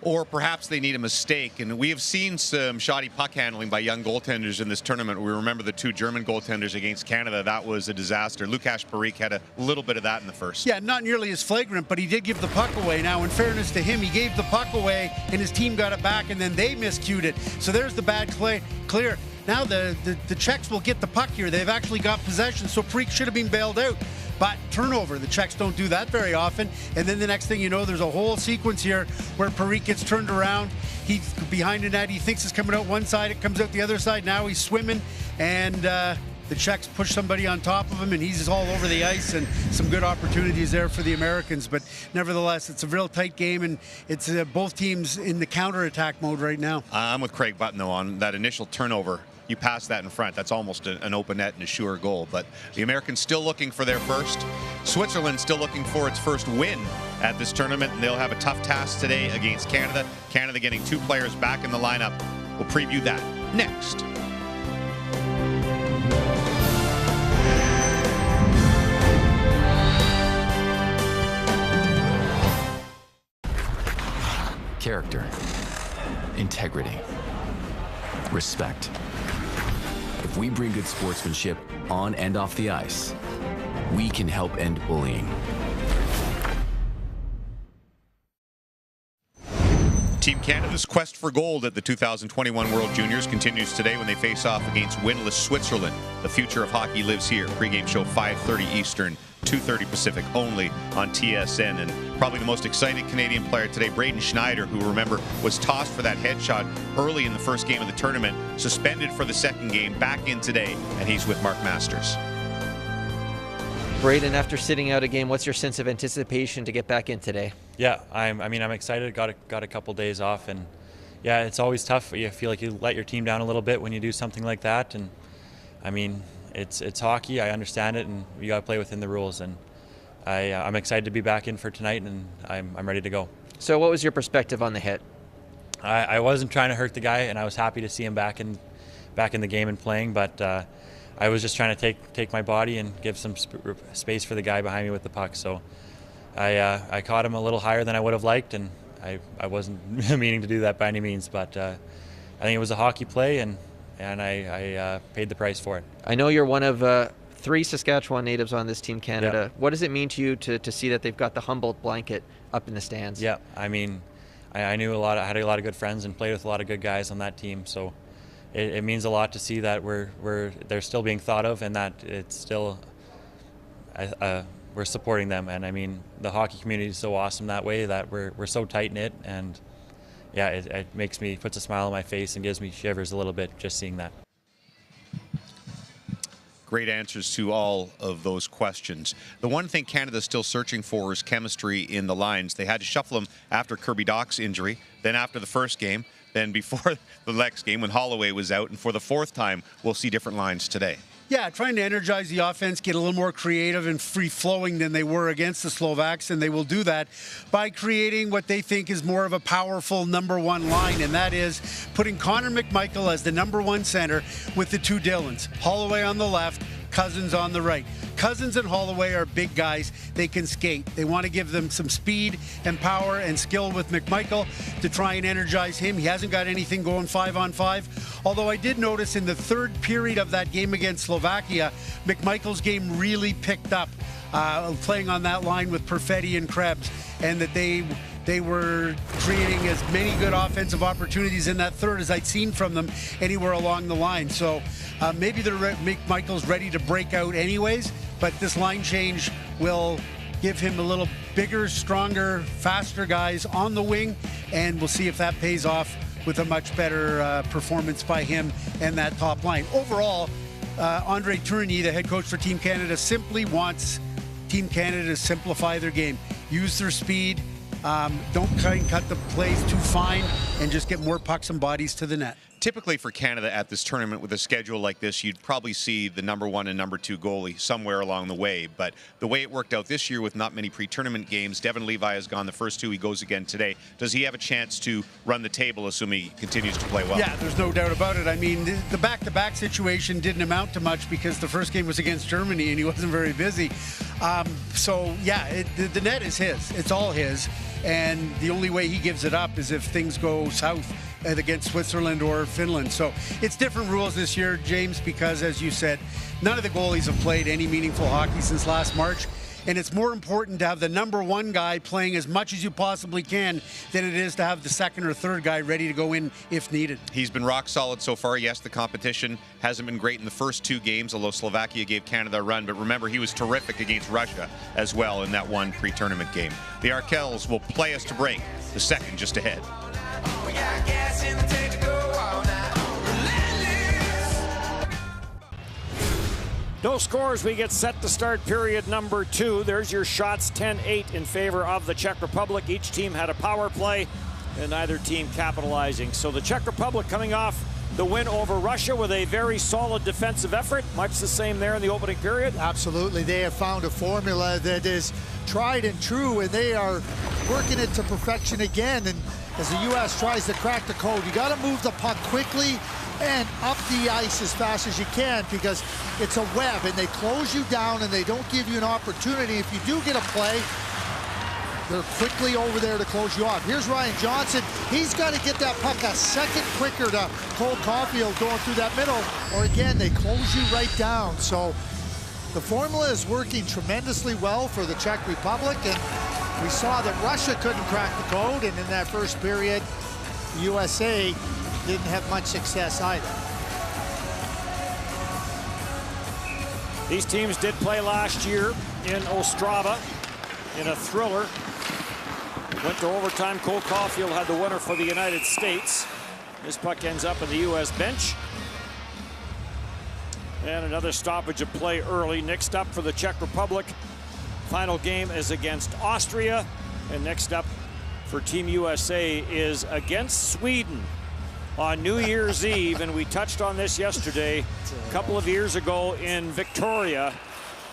Or perhaps they need a mistake. And we have seen some shoddy puck handling by young goaltenders in this tournament. We remember the 2 German goaltenders against Canada. That was a disaster. Lukáš Parík had a little bit of that in the first. Yeah, not nearly as flagrant, but he did give the puck away. Now, in fairness to him, he gave the puck away, and his team got it back, and then they miscued it. So there's the bad clear. Now the Czechs will get the puck here. They've actually got possession, so Parík should have been bailed out. But turnover, the Czechs don't do that very often. And then the next thing you know, there's a whole sequence here where Parík gets turned around. He's behind the net. He thinks it's coming out one side. It comes out the other side. Now he's swimming. And the Czechs push somebody on top of him, and he's all over the ice. And some good opportunities there for the Americans. But nevertheless, it's a real tight game, and it's both teams in the counterattack mode right now. I'm with Craig Button, though, on that initial turnover. You pass that in front, that's almost an open net and a sure goal. But the Americans still looking for their first. Switzerland still looking for its first win at this tournament, and they'll have a tough task today against Canada. Canada getting 2 players back in the lineup. We'll preview that next. Character, integrity, respect. If we bring good sportsmanship on and off the ice, we can help end bullying. Team Canada's quest for gold at the 2021 World Juniors continues today when they face off against winless Switzerland. The future of hockey lives here. Pre-game show 5:30 Eastern, 2:30 Pacific, only on TSN. And probably the most exciting Canadian player today, Braden Schneider, who, remember, was tossed for that headshot early in the first game of the tournament, suspended for the second game, back in today, and he's with Mark Masters. Braden, after sitting out a game, what's your sense of anticipation to get back in today? Yeah, I'm excited. Got a couple days off, and yeah, it's always tough. You feel like you let your team down a little bit when you do something like that, and I mean, it's hockey. I understand it, and you got to play within the rules. And I'm excited to be back in for tonight, and I'm ready to go. So, what was your perspective on the hit? I wasn't trying to hurt the guy, and I was happy to see him back in the game and playing. But I was just trying to take my body and give some space for the guy behind me with the puck. So I caught him a little higher than I would have liked, and I wasn't meaning to do that by any means. But I think it was a hockey play, and I paid the price for it. I know you're one of 3 Saskatchewan natives on this Team Canada. Yeah. What does it mean to you to see that they've got the Humboldt blanket up in the stands? Yeah, I mean, I knew I had a lot of good friends and played with a lot of good guys on that team. So it means a lot to see that they're still being thought of, and that it's still we're supporting them. And I mean, the hockey community is so awesome that way, that we're so tight knit, and yeah, it makes me, puts a smile on my face and gives me shivers a little bit just seeing that. Great answers to all of those questions. The one thing Canada's still searching for is chemistry in the lines. They had to shuffle them after Kirby Dach's injury, then after the first game, then before the next game when Holloway was out, and for the fourth time, we'll see different lines today. Yeah, trying to energize the offense, get a little more creative and free-flowing than they were against the Slovaks, and they will do that by creating what they think is more of a powerful number one line, and that is putting Connor McMichael as the number one center with the two Dylans. Holloway on the left, Cousins on the right. Cousins and Holloway are big guys. They can skate. They want to give them some speed and power and skill with McMichael to try and energize him. He hasn't got anything going 5-on-5. Although I did notice in the third period of that game against Slovakia, McMichael's game really picked up, playing on that line with Perfetti and Krebs, and that they were creating as many good offensive opportunities in that third as I'd seen from them anywhere along the line. So maybe McMichael's ready to break out anyways, but this line change will give him a little bigger, stronger, faster guys on the wing, and we'll see if that pays off with a much better performance by him and that top line. Overall, Andre Tourigny, the head coach for Team Canada, simply wants Team Canada to simplify their game, use their speed, don't try and cut the plays too fine, and just get more pucks and bodies to the net. Typically for Canada at this tournament with a schedule like this, you'd probably see the number one and number two goalie somewhere along the way. But the way it worked out this year with not many pre-tournament games, Devin Levi has gone the first two. He goes again today. Does he have a chance to run the table, assuming he continues to play well? Yeah, there's no doubt about it. I mean, the back-to-back situation didn't amount to much because the first game was against Germany and he wasn't very busy. So, yeah, the net is his. It's all his. And the only way he gives it up is if things go south against Switzerland or Finland. So it's different rules this year, James, because, as you said, none of the goalies have played any meaningful hockey since last March. And it's more important to have the number one guy playing as much as you possibly can than it is to have the second or third guy ready to go in if needed. He's been rock solid so far. Yes, the competition hasn't been great in the first two games, although Slovakia gave Canada a run. But remember, he was terrific against Russia as well in that one pre-tournament game. The Arkels will play us to break. The second just ahead. We got gas in the tank to go all night. No scores. We get set to start period number 2. There's your shots, 10-8 in favor of the Czech Republic. Each team had a power play, and neither team capitalizing. So the Czech Republic coming off the win over Russia with a very solid defensive effort. Much the same there in the opening period. Absolutely. They have found a formula that is tried and true, and they are working it to perfection again. And as the U.S. tries to crack the code, you got to move the puck quickly and up the ice as fast as you can, because it's a web and they close you down and they don't give you an opportunity. If you do get a play, they're quickly over there to close you off. Here's Ryan Johnson. He's got to get that puck a second quicker to Cole Caulfield going through that middle, or again, they close you right down. So the formula is working tremendously well for the Czech Republic, and we saw that Russia couldn't crack the code, and in that first period, the USA didn't have much success either. These teams did play last year in Ostrava in a thriller. Went to overtime. Cole Caulfield had the winner for the United States. This puck ends up in the U.S. bench. And another stoppage of play early. Next up for the Czech Republic, final game is against Austria. And next up for Team USA is against Sweden on New Year's Eve. And we touched on this yesterday, a couple of years ago in Victoria,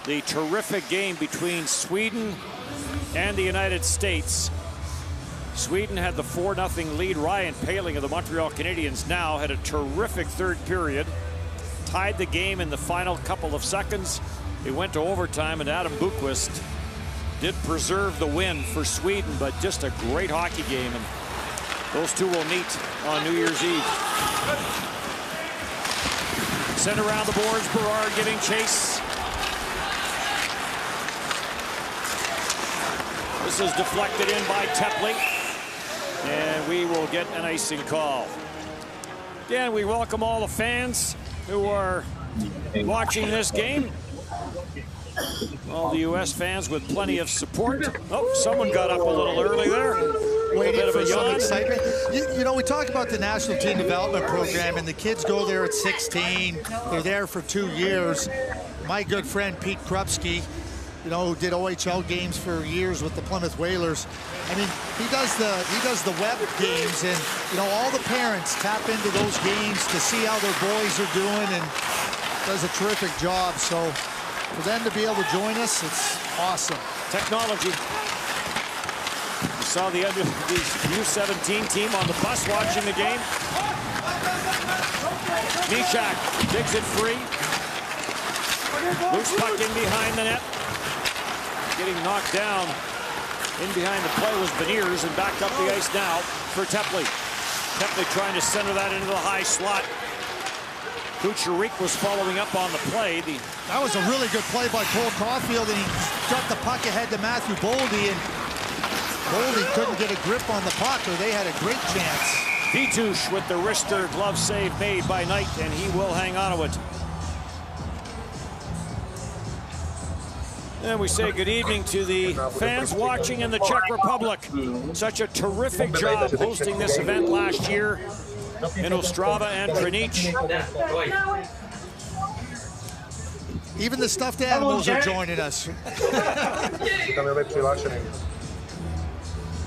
the terrific game between Sweden and the United States. Sweden had the 4-0 lead. Ryan Poehling of the Montreal Canadiens now had a terrific third period. Tied the game in the final couple of seconds. It went to overtime, and Adam Boqvist did preserve the win for Sweden, but just a great hockey game. And those two will meet on New Year's Eve. Sent around the boards, Berard giving chase. This is deflected in by Tepley, and we will get an icing call. Again, we welcome all the fans who are watching this game. All the U.S. fans with plenty of support. Oh, someone got up a little early there. waiting for some excitement. You know, we talk about the National Team Development Program, and the kids go there at 16. They're there for 2 years. My good friend Pete Krupski, you know, who did OHL games for years with the Plymouth Whalers. I mean, he does the web games, and you know, all the parents tap into those games to see how their boys are doing, and does a terrific job. So for them to be able to join us, it's awesome. Technology. You saw the U17 team on the bus watching the game. Mishak digs it free. Loose puck in behind the net. Getting knocked down in behind the play was Beniers, and back up the ice now for Tepley. Tepley trying to center that into the high slot. Kucherik was following up on the play. That was a really good play by Cole Caulfield, and he got the puck ahead to Matthew Boldy, and Boldy couldn't get a grip on the puck, or they had a great chance. Vitush with the wrister glove save made by Knight, and he will hang on to it. And we say good evening to the fans watching in the Czech Republic. Such a terrific job hosting this event last year in Ostrava and Trnich. Even the stuffed animals are joining us.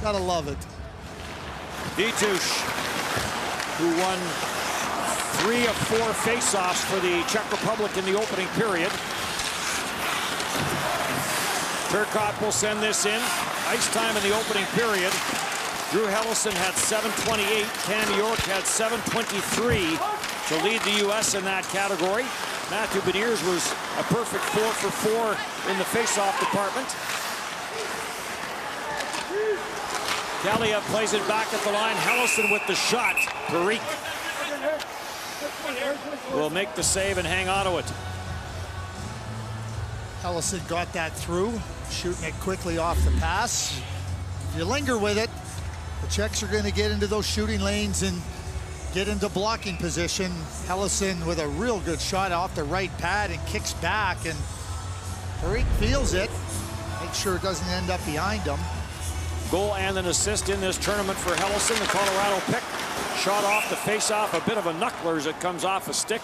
Gotta love it. Vitush, who won 3 of 4 faceoffs for the Czech Republic in the opening period. Turcotte will send this in. Ice time in the opening period. Drew Hellison had 7:28. Cam York had 7:23 to lead the U.S. in that category. Matthew Beniers was a perfect 4 for 4 in the faceoff department. Kaliev plays it back at the line. Hellison with the shot. Parikh will make the save and hang on to it. Hellison got that through, shooting it quickly off the pass. If you linger with it, the Czechs are going to get into those shooting lanes and get into blocking position. Hellison with a real good shot off the right pad and kicks back, and Parikh feels it. Make sure it doesn't end up behind him. Goal and an assist in this tournament for Hellison, the Colorado pick. Shot off the face-off, a bit of a knuckler as it comes off a stick,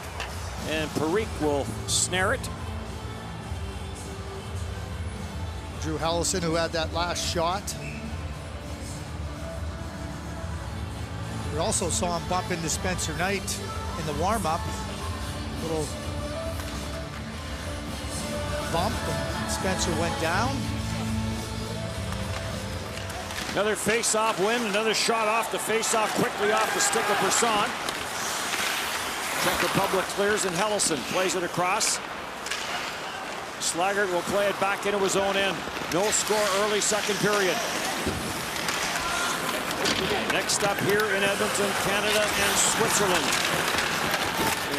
and Parikh will snare it. Drew Hellison, who had that last shot. We also saw him bump into Spencer Knight in the warm-up. Little bump, and Spencer went down. Another face-off win, another shot off the face-off, quickly off the stick of Brisson. Czech Republic clears, and Hellison plays it across. Slaggert will play it back into his own end. No score early second period. Next up here in Edmonton, Canada and Switzerland.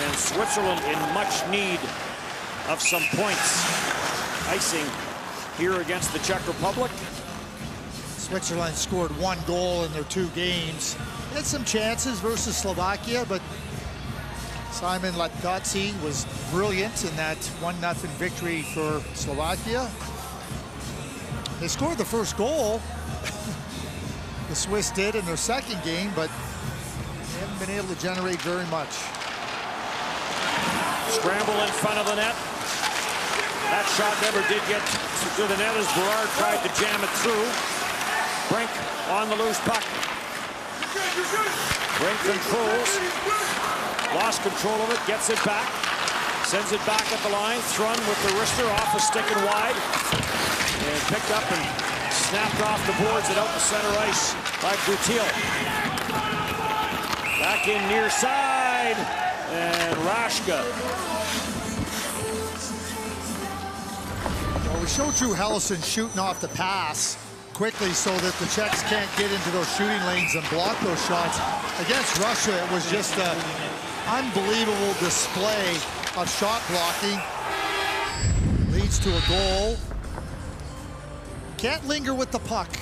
And Switzerland in much need of some points. Icing here against the Czech Republic. Switzerland scored 1 goal in their 2 games. Had some chances versus Slovakia, but Simon Latkaczy was brilliant in that 1-0 victory for Slovakia. They scored the first goal, the Swiss did, in their second game, but they haven't been able to generate very much. Scramble in front of the net. That shot never did get to the net as Berard tried to jam it through. Brink on the loose puck. Brink controls. Lost control of it, gets it back. Sends it back at the line. Thrun with the wrister off a stick and wide. And picked up and snapped off the boards and out to center ice by Gutiel. Back in near side. And Rashka. Well, we showed Drew Hellison shooting off the pass quickly so that the Czechs can't get into those shooting lanes and block those shots. Against Russia, it was just an unbelievable display of shot blocking. Leads to a goal. Can't linger with the puck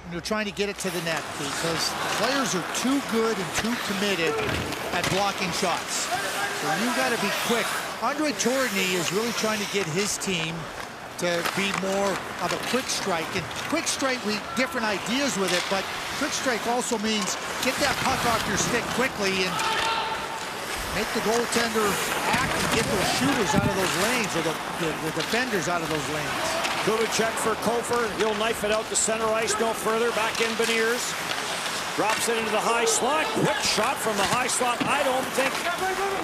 when you're trying to get it to the net because players are too good and too committed at blocking shots. So you got to be quick. Andre Tourigny is really trying to get his team to be more of a quick strike. And quick strike, different ideas with it, but quick strike also means get that puck off your stick quickly and make the goaltender act and get those shooters out of those lanes, or the defenders out of those lanes. Kubicek for Kofer. He'll knife it out to center ice, no further. Back in Beniers. Drops it into the high slot. Quick shot from the high slot. I don't think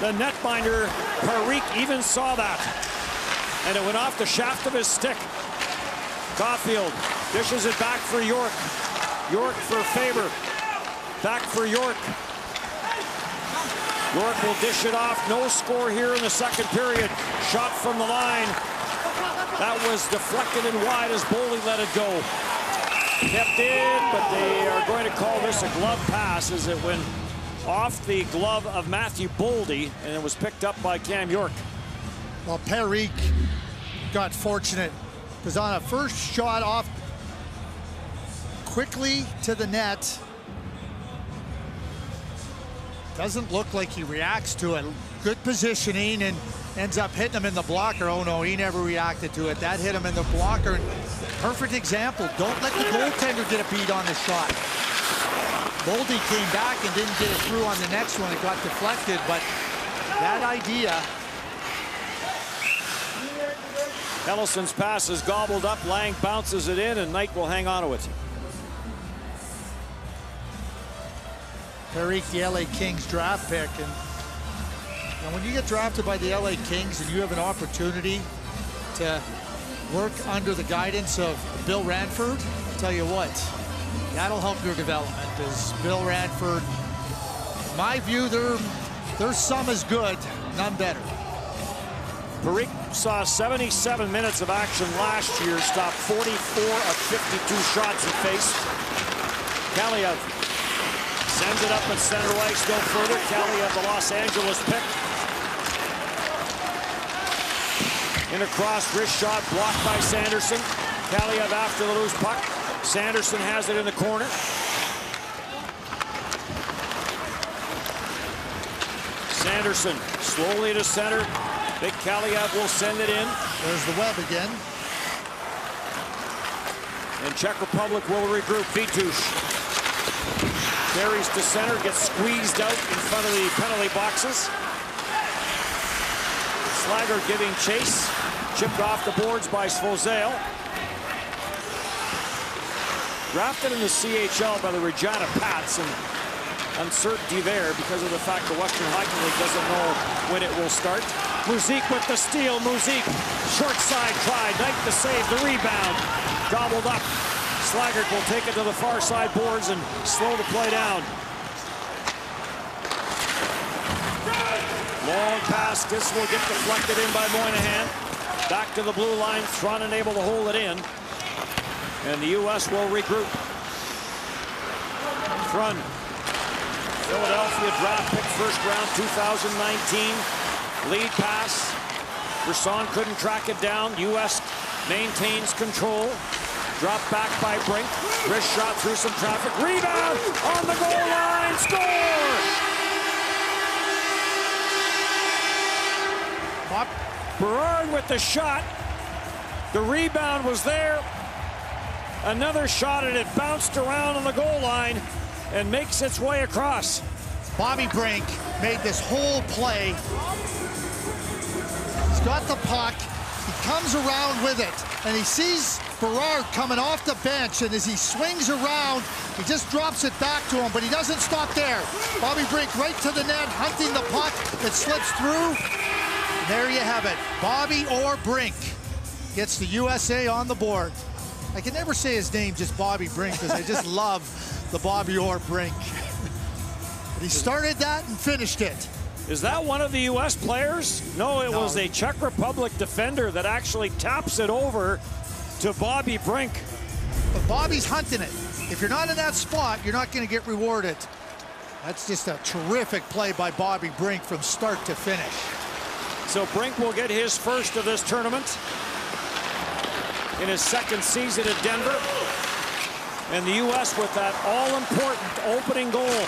the netminder, Parikh, even saw that. And it went off the shaft of his stick. Caulfield dishes it back for York. York for Faber. Back for York. York will dish it off. No score here in the second period. Shot from the line. That was deflected and wide as Boldy let it go. Kept in, but they are going to call this a glove pass as it went off the glove of Matthew Boldy, and it was picked up by Cam York. Well, Parikh got fortunate because on a first shot off quickly to the net, doesn't look like he reacts to it. Good positioning and ends up hitting him in the blocker. Oh no, he never reacted to it. That hit him in the blocker. And perfect example. Don't let the goaltender get a beat on the shot. Boldy came back and didn't get it through on the next one. It got deflected, but that idea. Ellison's pass is gobbled up. Lang bounces it in, and Knight will hang on to it. Parikh, the LA Kings draft pick, and when you get drafted by the LA Kings and you have an opportunity to work under the guidance of Bill Ranford, I'll tell you what, that'll help your development. Because Bill Ranford, in my view, their sum is good, none better. Parikh saw 77 minutes of action last year, stopped 44 of 52 shots he faced. Kaliev sends it up at center ice, no further. Kaliev, the Los Angeles pick. In a cross wrist shot, blocked by Sanderson. Kaliev after the loose puck. Sanderson has it in the corner. Sanderson slowly to center. Big Kaliev will send it in. There's the web again. And Czech Republic will regroup. Vitush carries to center, gets squeezed out in front of the penalty boxes. Slager giving chase. Chipped off the boards by Svozale. Drafted in the CHL by the Regina Pats, and uncertainty there because of the fact the Western Hockey League doesn't know when it will start. Muzik with the steal. Muzik, short side try. Knight the save, the rebound. Gobbled up. Slaggert will take it to the far side boards and slow the play down. Long pass. This will get deflected in by Moynihan. Back to the blue line. Thron unable to hold it in. And the U.S. will regroup. Thron, Philadelphia draft pick, first round 2019. Lead pass. Brisson couldn't track it down. U.S. maintains control. Drop back by Brink. Wrist shot through some traffic. Rebound on the goal line. Score! Berard with the shot. The rebound was there. Another shot, and it bounced around on the goal line and makes its way across. Bobby Brink made this whole play. He's got the puck. He comes around with it, and he sees Berard coming off the bench, and as he swings around, he just drops it back to him, but he doesn't stop there. Bobby Brink right to the net, hunting the puck. It slips through. And there you have it. Bobby Orr Brink gets the USA on the board. I can never say his name, just Bobby Brink, because I just love the Bobby Orr Brink. But he started that and finished it. Is that one of the U.S. players? No, it was a Czech Republic defender that actually taps it over to Bobby Brink. But Bobby's hunting it. If you're not in that spot, you're not going to get rewarded. That's just a terrific play by Bobby Brink from start to finish. So Brink will get his first of this tournament in his second season at Denver. And the U.S. with that all-important opening goal.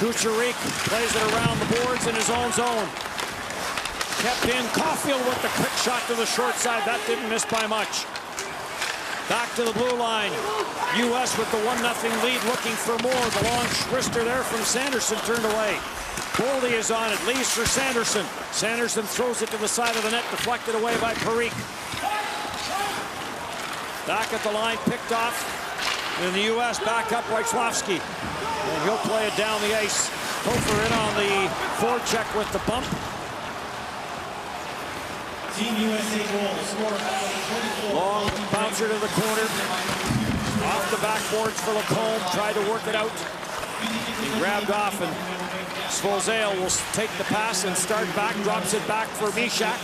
Kucherik plays it around the boards in his own zone. Kept in. Caulfield with the quick shot to the short side. That didn't miss by much. Back to the blue line. U.S. with the 1-0 lead, looking for more. The long wrister there from Sanderson turned away. Boldy is on it. Leaves for Sanderson. Sanderson throws it to the side of the net, deflected away by Parikh. Back at the line, picked off. And the U.S. back up Wojciechowski. And he'll play it down the ice. Hofer in on the forecheck with the bump. Team USA goal, score Long bouncer to the corner. Off the backboards for Lacombe. Tried to work it out. He grabbed off, and Svozale will take the pass and start back. Drops it back for Mishak.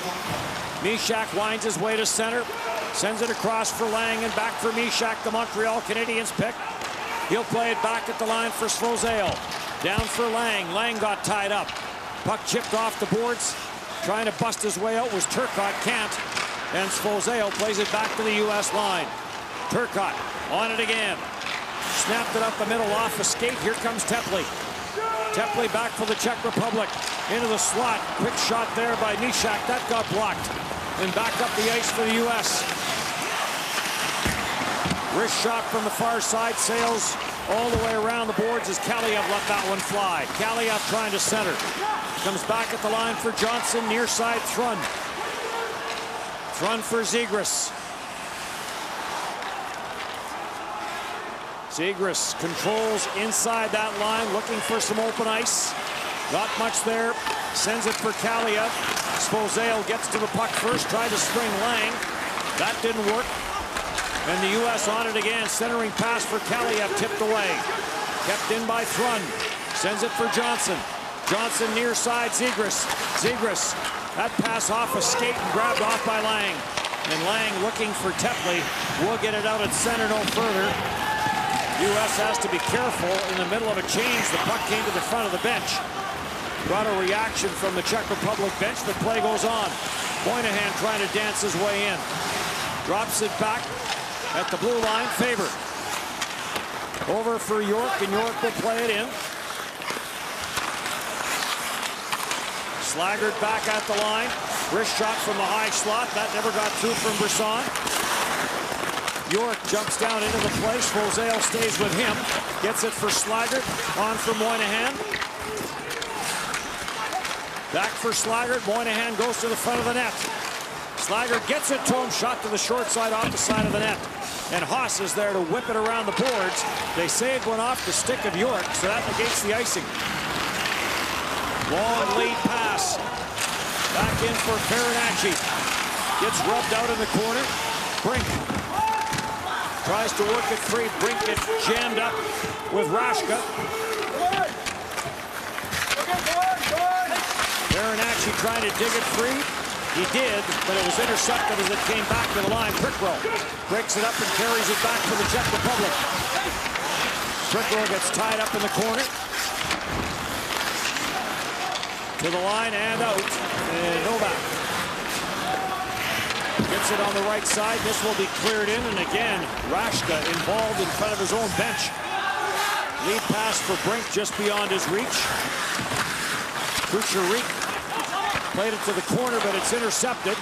Mishak winds his way to center. Sends it across for Lang and back for Mishak, the Montreal Canadiens pick. He'll play it back at the line for Svozale. Down for Lang. Lang got tied up. Puck chipped off the boards. Trying to bust his way out was Turcotte. Can't. And Svozale plays it back to the U.S. line. Turcotte on it again. Snapped it up the middle off a skate. Here comes Tepley. Tepley back for the Czech Republic. Into the slot. Quick shot there by Mishak. That got blocked. And back up the ice for the U.S. Wrist shot from the far side. Sails all the way around the boards as Kaliev let that one fly. Kaliev trying to center. Comes back at the line for Johnson. Near side Thrun. Thrun for Zegras. Zegras controls inside that line, looking for some open ice. Not much there. Sends it for Kaliev. Svozale gets to the puck first. Tried to spring Lang. That didn't work. And the U.S. on it again. Centering pass for Kaliev, tipped away. Kept in by Thrun. Sends it for Johnson. Johnson near side, Zegras. Zegras, that pass off a skate and grabbed off by Lang. And Lang looking for Tepley. Will get it out at center no further. U.S. has to be careful in the middle of a change. The puck came to the front of the bench. Got a reaction from the Czech Republic bench. The play goes on. Moynihan trying to dance his way in. Drops it back at the blue line. Faber. Over for York, and York will play it in. Slaggert back at the line. Wrist shot from the high slot. That never got through from Brisson. York jumps down into the place. Svozale stays with him. Gets it for Slaggert. On for Moynihan. Back for Slaggert. Moynihan goes to the front of the net. Slaggert gets it to him. Shot to the short side off the side of the net. And Haas is there to whip it around the boards. They saved one off the stick of York, so that negates the icing. Long lead pass. Back in for Farinacci. Gets rubbed out in the corner. Brink tries to work it free. Brink gets jammed up with Rashka. Farinacci trying to dig it free. He did, but it was intercepted as it came back to the line. Prickrow breaks it up and carries it back to the Czech Republic. Prickrow gets tied up in the corner. To the line and out. And Novak gets it on the right side. This will be cleared in. And again, Rashka involved in front of his own bench. Lead pass for Brink just beyond his reach. Kucherik played it to the corner, but it's intercepted.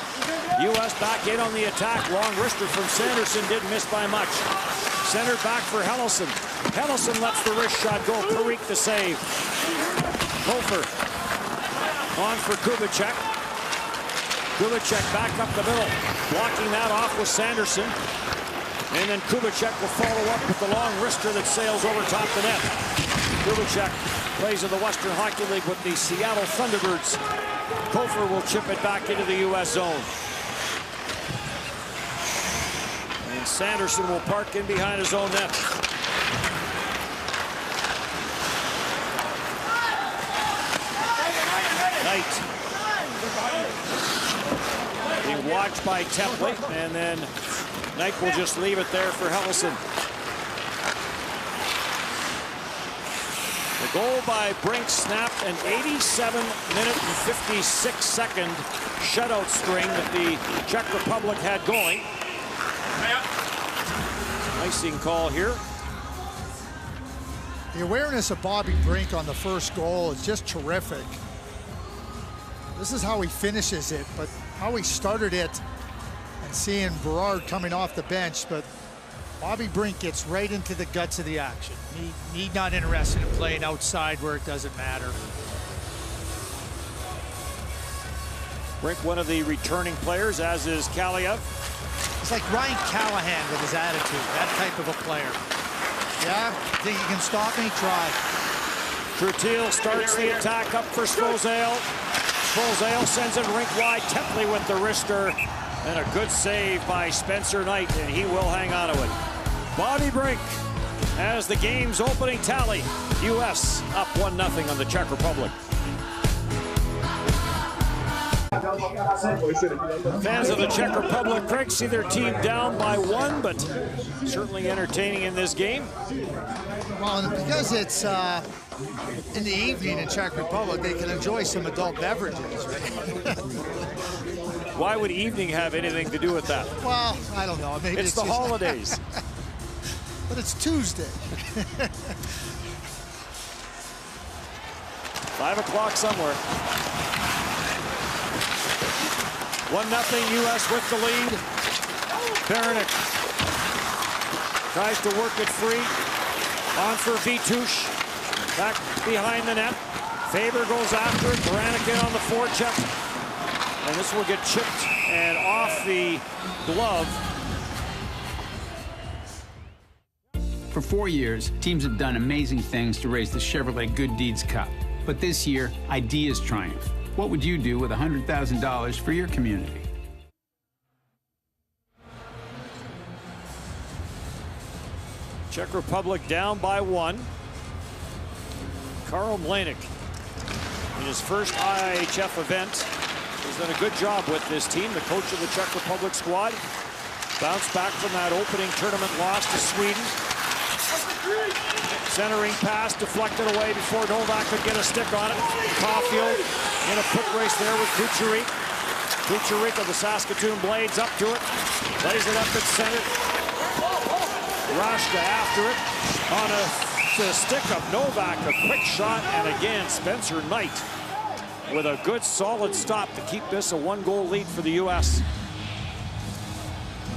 U.S. back in on the attack. Long wrister from Sanderson didn't miss by much. Center back for Helleson. Helleson lets the wrist shot go. Parikh to save. Hofer on for Kubicek. Kubicek back up the middle. Blocking that off with Sanderson. And then Kubicek will follow up with the long wrister that sails over top the net. Kubicek plays in the Western Hockey League with the Seattle Thunderbirds. Kofer will chip it back into the U.S. zone. And Sanderson will park in behind his own net. Knight being watched by Tepley, and then Knight will just leave it there for Helleson. The goal by Brink snapped an 87-minute and 56-second shutout string that the Czech Republic had going. Icing call here. The awareness of Bobby Brink on the first goal is just terrific. This is how he finishes it, but how he started it, and seeing Berard coming off the bench, but Bobby Brink gets right into the guts of the action. He's not interested in playing outside where it doesn't matter. Brink, one of the returning players, as is Kaliev. It's like Ryan Callahan with his attitude, that type of a player. Yeah, think you can stop me? Try. Trutiel starts the attack up for Svozale. Svozale sends it rink wide. Templey with the wrister. And a good save by Spencer Knight, and he will hang on to it. Bobby Brink has the game's opening tally. U.S. up 1-0 on the Czech Republic. Fans of the Czech Republic, Craig, see their team down by 1, but certainly entertaining in this game. Well, because it's in the evening in Czech Republic, they can enjoy some adult beverages, right? Why would evening have anything to do with that? Well, I don't know. Maybe it's the just holidays. But it's Tuesday. 5 o'clock somewhere. 1-0 U.S. with the lead. Baranek tries to work it free. On for Vitush. Back behind the net. Faber goes after it. Baranek in on the forecheck. And this will get chipped and off the glove. For 4 years, teams have done amazing things to raise the Chevrolet Good Deeds Cup. But this year, ideas triumph. What would you do with $100,000 for your community? Czech Republic down by 1. Karl Mlanek, in his first IHF event, has done a good job with this team. The coach of the Czech Republic squad bounced back from that opening tournament loss to Sweden. Centering pass deflected away before Novak could get a stick on it. Caulfield in a foot race there with Kucherik. Kucherik of the Saskatoon Blades up to it. Plays it up at center. Rashka after it on a stick of Novak. A quick shot, and again Spencer Knight with a good solid stop to keep this a 1-goal lead for the U.S.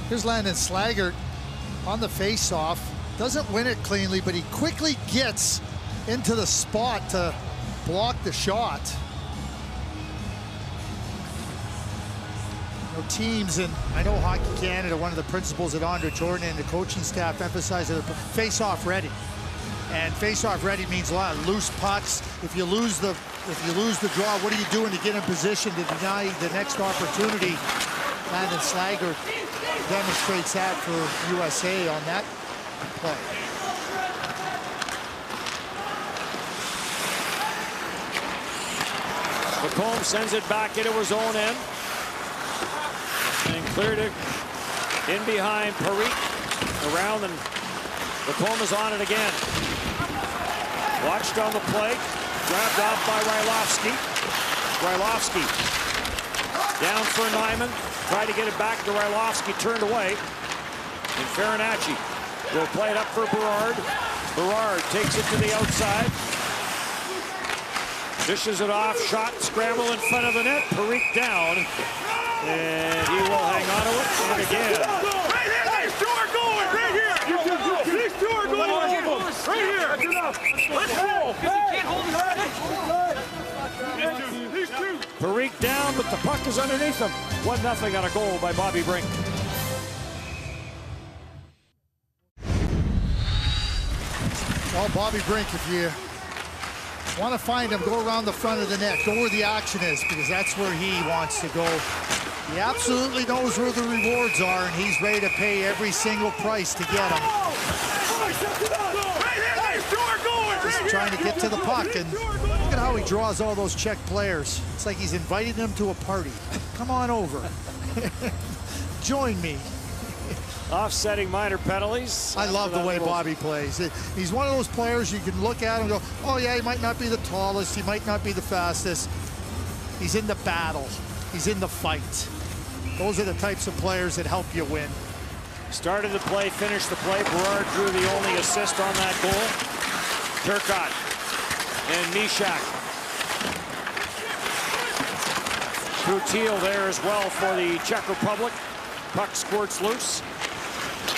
Here's Landon Slaggert on the face-off. Doesn't win it cleanly, but he quickly gets into the spot to block the shot. You know, teams, and I know Hockey Canada, one of the principles that Andre Jordan and the coaching staff emphasize that they're face-off ready. And face-off ready means a lot of loose pucks. If you lose the draw, what are you doing to get in position to deny the next opportunity? Landon Slaggert demonstrates that for USA on that play. McComb sends it back into his own end and cleared it in behind Parikh around, and McComb is on it again. Watched on the play, grabbed off by Rylovsky. Rylovsky down for Nyman, tried to get it back to Rylovsky, turned away. And Farinacci will play it up for Berard. Berard takes it to the outside. Dishes it off, shot, scramble in front of the net. Parikh down, and he will hang on to it. And again. Right here, these two are going. Right here. These two are going. Right here. That's enough. Let's go. Can't hold it. These two. Parikh down, but the puck is underneath him. 1-0 on a goal by Bobby Brink. Well, Bobby Brink, if you want to find him, go around the front of the net. Go where the action is, because that's where he wants to go. He absolutely knows where the rewards are, and he's ready to pay every single price to get them. Just trying to get to the puck, and look at how he draws all those Czech players. It's like he's inviting them to a party. Come on over. Join me. Offsetting minor penalties. I love the way Bobby plays. He's one of those players you can look at and go, oh yeah, he might not be the tallest, he might not be the fastest. He's in the battle. He's in the fight. Those are the types of players that let you win. Started the play, finished the play. Berard drew the only assist on that goal. Turcotte and Mishak. Teal there as well for the Czech Republic. Puck squirts loose.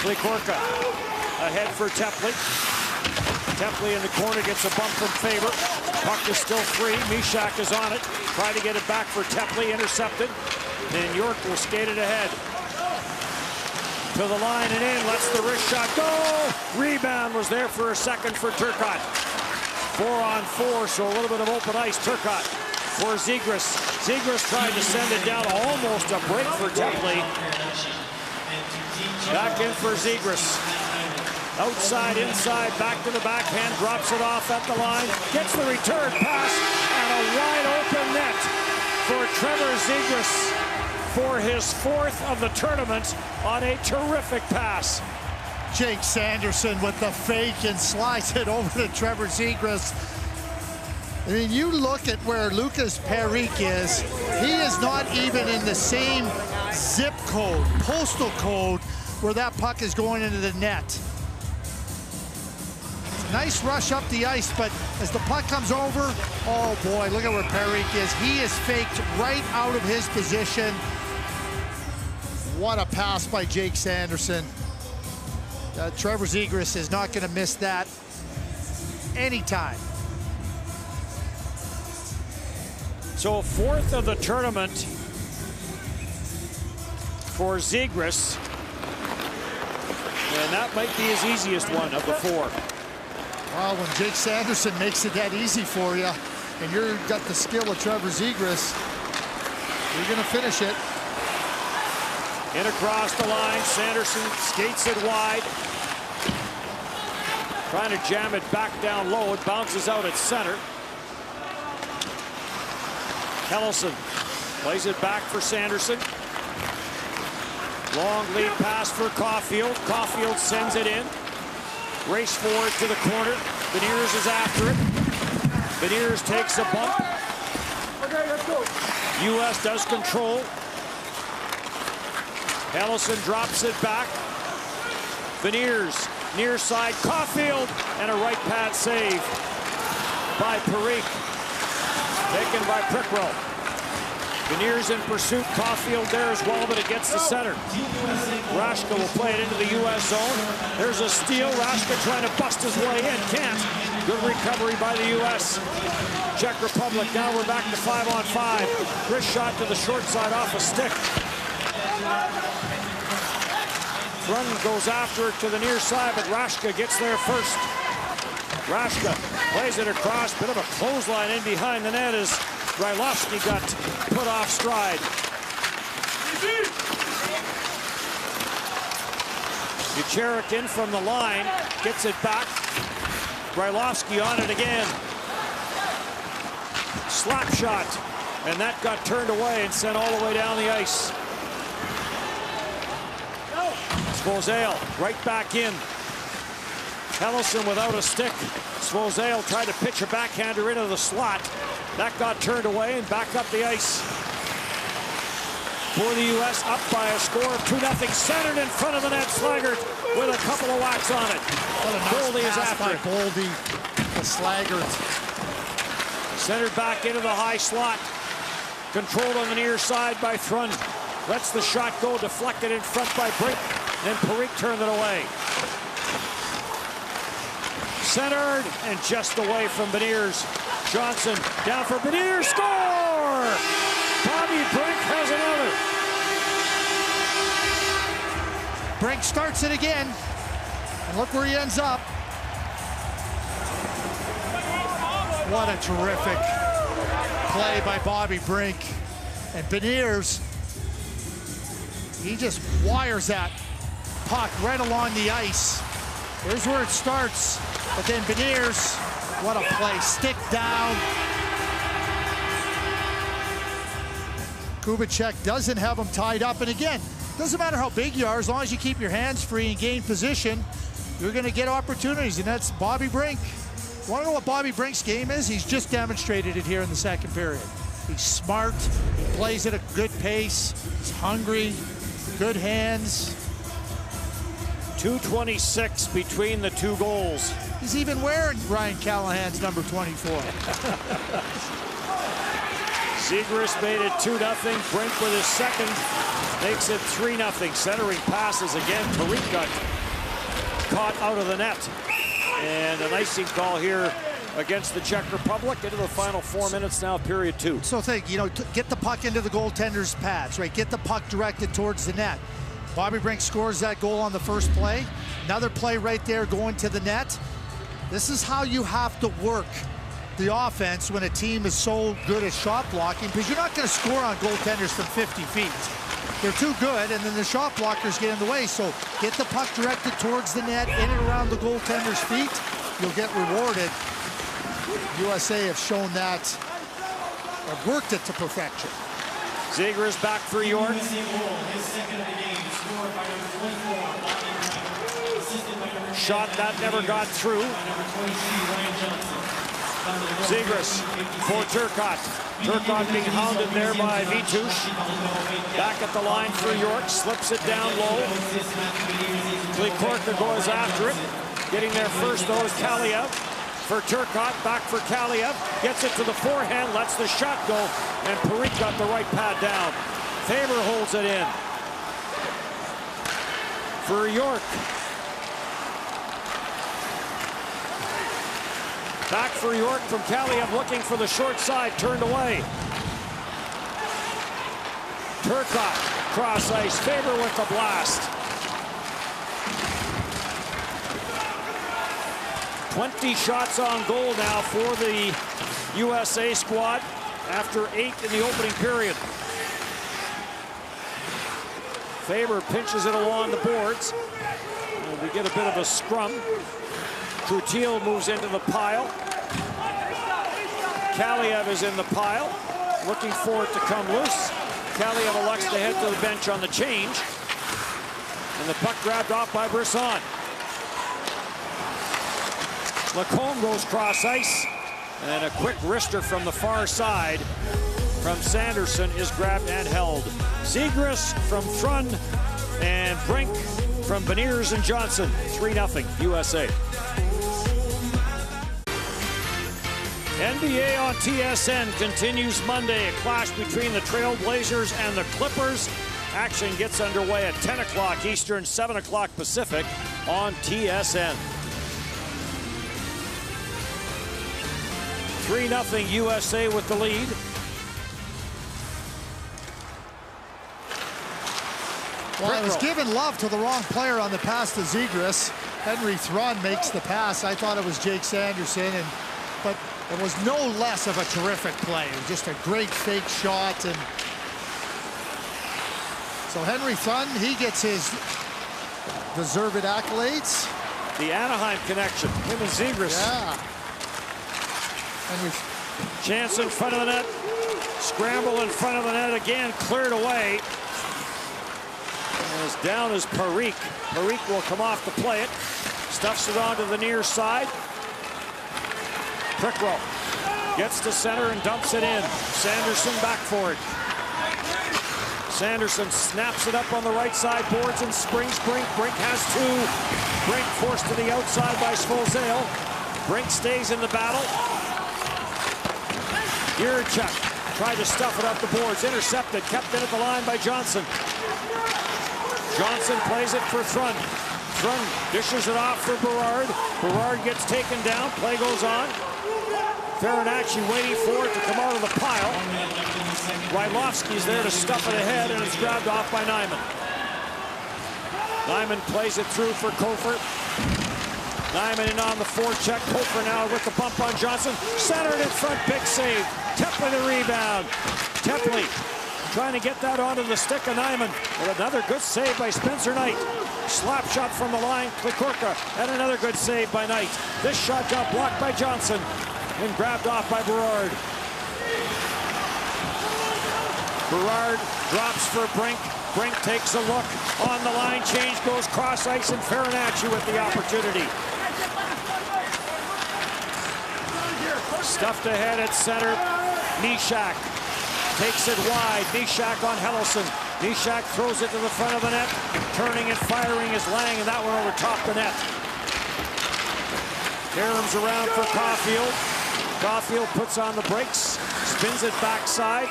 Klikorka ahead for Tepley. Tepley in the corner gets a bump from Faber. Puck is still free. Mishak is on it. Try to get it back for Tepley. Intercepted. And York will skate it ahead. To the line and in. Lets the wrist shot go. Rebound was there for a second for Turcotte. 4-on-4, so a little bit of open ice. Turcotte for Zegras. Zegras tried to send it down. Almost a break for Tepley. Back in for Zegras. Outside, inside, back to the backhand, drops it off at the line, gets the return pass, and a wide open net for Trevor Zegras for his 4th of the tournament on a terrific pass. Jake Sanderson with the fake and slides it over to Trevor Zegras. I mean, you look at where Lucas Perique is, he is not even in the same zip code, postal code, where that puck is going into the net. Nice rush up the ice, but as the puck comes over, oh boy, look at where Perique is. He is faked right out of his position. What a pass by Jake Sanderson. Trevor Zegras is not going to miss that anytime. So 4th of the tournament for Zegras. And that might be his easiest one of the 4. Well, when Jake Sanderson makes it that easy for you, and you've got the skill of Trevor Zegras, you're going to finish it. In across the line, Sanderson skates it wide. Trying to jam it back down low. It bounces out at center. Helleson plays it back for Sanderson. Long lead pass for Caulfield. Caulfield sends it in. Race forward to the corner. Beniers is after it. Beniers takes a bump. Okay, let's go. U.S. does control. Helleson drops it back. Beniers, near side, Caulfield, and a right pad save by Perique. Taken by Prickrow. Beniers in pursuit. Caulfield there as well, but it gets to center. Rashka will play it into the U.S. zone. There's a steal. Rashka trying to bust his way in. Can't. Good recovery by the U.S. Czech Republic. Now we're back to 5-on-5. Wrist shot to the short side off a stick. Run goes after it to the near side, but Rashka gets there first. Rashka plays it across. Bit of a clothesline in behind the net as Rylovsky got put off stride. Kucherik in from the line, gets it back. Rylovsky on it again. Slap shot, and that got turned away and sent all the way down the ice. Svozale right back in. Helleson without a stick. Svozale tried to pitch a backhander into the slot. That got turned away and back up the ice. For the U.S. up by a score of 2-0. Centered in front of the net. Slaggert with a couple of whacks on it. What a nice Goldie is pass after by it. Goldie to Slaggert. Centered back into the high slot. Controlled on the near side by Thrun. Lets the shot go. Deflected in front by Brink. Then Perique turned it away. Centered and just away from Beniers. Johnson down for Beniers. Score! Bobby Brink has another. Brink starts it again. And look where he ends up. What a terrific play by Bobby Brink. And Beniers, he just wires that puck right along the ice. There's where it starts. But then Beniers, what a play. Stick down. Kubicek doesn't have him tied up. And again, doesn't matter how big you are, as long as you keep your hands free and gain position, you're going to get opportunities, and that's Bobby Brink. You want to know what Bobby Brink's game is? He's just demonstrated it here in the second period. He's smart, he plays at a good pace, he's hungry, good hands. 2:26 between the two goals. He's even wearing Ryan Callahan's number 24. Zegras made it 2-0. Brink with his second makes it 3-0. Centering passes again. Tariq got caught out of the net. And an icing call here against the Czech Republic into the final 4 minutes now, period 2. So think, you know, get the puck into the goaltender's pads, right? Get the puck directed towards the net. Bobby Brink scores that goal on the first play. Another play right there going to the net. This is how you have to work the offense when a team is so good at shot blocking, because you're not going to score on goaltenders from 50 feet. They're too good, and then the shot blockers get in the way. So get the puck directed towards the net, in and around the goaltender's feet. You'll get rewarded. USA have shown that, have worked it to perfection. Zegras back for York. Shot that never got through. Zegras for Turcotte. Turcotte being hounded there by Vitush. Back at the line for York, slips it down low. Klikorka goes after it. Getting there first though is Kaliev. For Turcotte, back for Kaliev, gets it to the forehand, lets the shot go, and Parikh got the right pad down. Faber holds it in. For York. Back for York from Kaliev, looking for the short side, turned away. Turcotte, cross ice, Faber with the blast. 20 shots on goal now for the USA squad after 8 in the opening period. Faber pinches it along the boards. And we get a bit of a scrum. Coutil moves into the pile. Kaliev is in the pile, looking for it to come loose. Kaliev elects to head to the bench on the change. And the puck grabbed off by Brisson. Lacombe goes cross ice, and a quick wrister from the far side from Sanderson is grabbed and held. Zegras from Thrun and Brink from Beniers and Johnson. 3-0 USA. NBA on TSN continues Monday. A clash between the Trailblazers and the Clippers. Action gets underway at 10 o'clock Eastern, 7 o'clock Pacific on TSN. 3-0 USA with the lead. Well, it was giving love to the wrong player on the pass to Zegras. Henry Thrun makes the pass. I thought it was Jake Sanderson, but it was no less of a terrific play. It was just a great fake shot. And so Henry Thrun, he gets his deserved accolades. The Anaheim connection, him and Zegras. Yeah. Chance in front of the net. Scramble in front of the net again, cleared away. And as down as Parikh. Parikh will come off to play it. Stuffs it onto the near side. Prickrow gets to center and dumps it in. Sanderson back for it. Sanderson snaps it up on the right side, boards and springs Brink. Brink has two. Brink forced to the outside by Svozale. Brink stays in the battle. Yurchuk tried to stuff it up the boards, intercepted, kept in at the line by Johnson. Johnson plays it for Thrun. Thrun dishes it off for Berard. Berard gets taken down, play goes on. Farinacci waiting for it to come out of the pile. Rylovsky's there to stuff it ahead, and it's grabbed off by Nyman. Nyman plays it through for Kofer. Nyman in on the forecheck. Kofer now with the bump on Johnson. Centered in front, big save. Tepley the rebound. Tepley trying to get that onto the stick of Nyman. And another good save by Spencer Knight. Slap shot from the line, Klikorka, and another good save by Knight. This shot got blocked by Johnson and grabbed off by Berard. Berard drops for Brink. Brink takes a look on the line change, goes cross ice, and Farinacci with the opportunity. Stuffed ahead at center. Nishak takes it wide. Nishak on Helleson. Nishak throws it to the front of the net. Turning and firing is Lang, and that one over top the net. Karam's around for Caulfield. Caulfield puts on the brakes. spins it backside,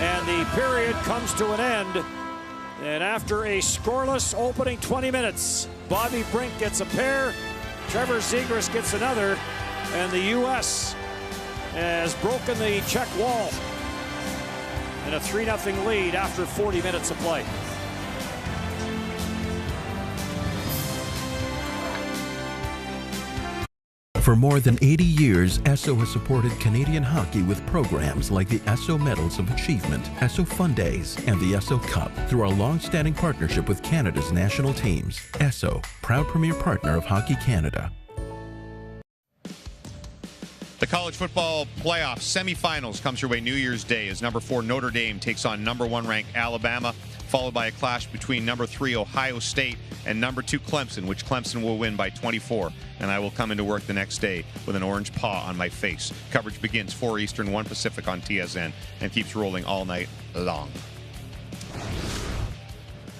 and the period comes to an end. And after a scoreless opening 20 minutes, Bobby Brink gets a pair, Trevor Zegras gets another, and the U.S. has broken the Czech wall in a 3-0 lead after 40 minutes of play. For more than 80 years, Esso has supported Canadian hockey with programs like the Esso Medals of Achievement, Esso Fun Days, and the Esso Cup through our long-standing partnership with Canada's national teams. Esso, proud premier partner of Hockey Canada. The college football playoff semifinals comes your way New Year's Day as number 4 Notre Dame takes on number 1 ranked Alabama, followed by a clash between number 3 Ohio State and number 2 Clemson, which Clemson will win by 24. And I will come into work the next day with an orange paw on my face. Coverage begins 4 Eastern, 1 Pacific on TSN and keeps rolling all night long.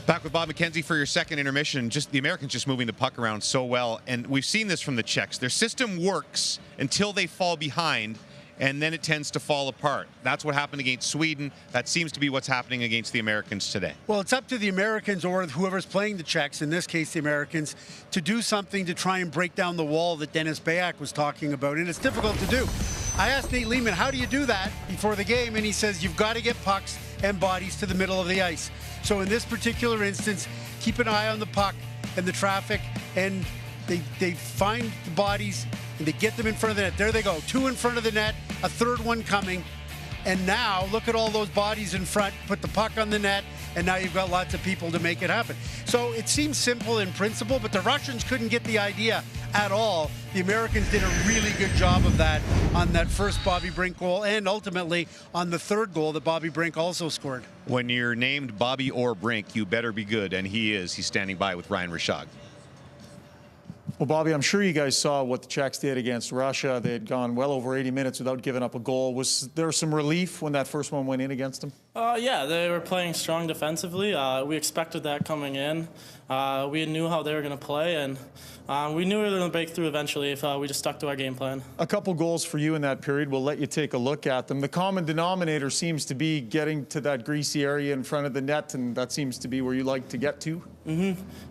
Back with Bob McKenzie for your second intermission. Just the Americans just moving the puck around so well, and we've seen this from the Czechs. Their system works until they fall behind, and then it tends to fall apart. That's what happened against Sweden. That seems to be what's happening against the Americans today. Well, it's up to the Americans or whoever's playing the Czechs, in this case the Americans, to do something to try and break down the wall that Dennis Bayak was talking about, and it's difficult to do. I asked Nate Lehman, how do you do that before the game? And he says, you've got to get pucks and bodies to the middle of the ice. So in this particular instance, keep an eye on the puck and the traffic, and they find the bodies and they get them in front of the net. There they go, 2 in front of the net, a third one coming. And now look at all those bodies in front, put the puck on the net, and now you've got lots of people to make it happen. So it seems simple in principle, but the Russians couldn't get the idea at all. The Americans did a really good job of that on that first Bobby Brink goal, and ultimately on the third goal that Bobby Brink also scored. When you're named Bobby or Brink, you better be good, and he is. He's standing by with Ryan Rashog. Well, Bobby, I'm sure you guys saw what the Czechs did against Russia. They had gone well over 80 minutes without giving up a goal. Was there some relief when that first one went in against them? Yeah, they were playing strong defensively. We expected that coming in. We knew how they were going to play, and we knew we were going to break through eventually if we just stuck to our game plan. A couple goals for you in that period. We'll let you take a look at them. The common denominator seems to be getting to that greasy area in front of the net, and that seems to be where you like to get to.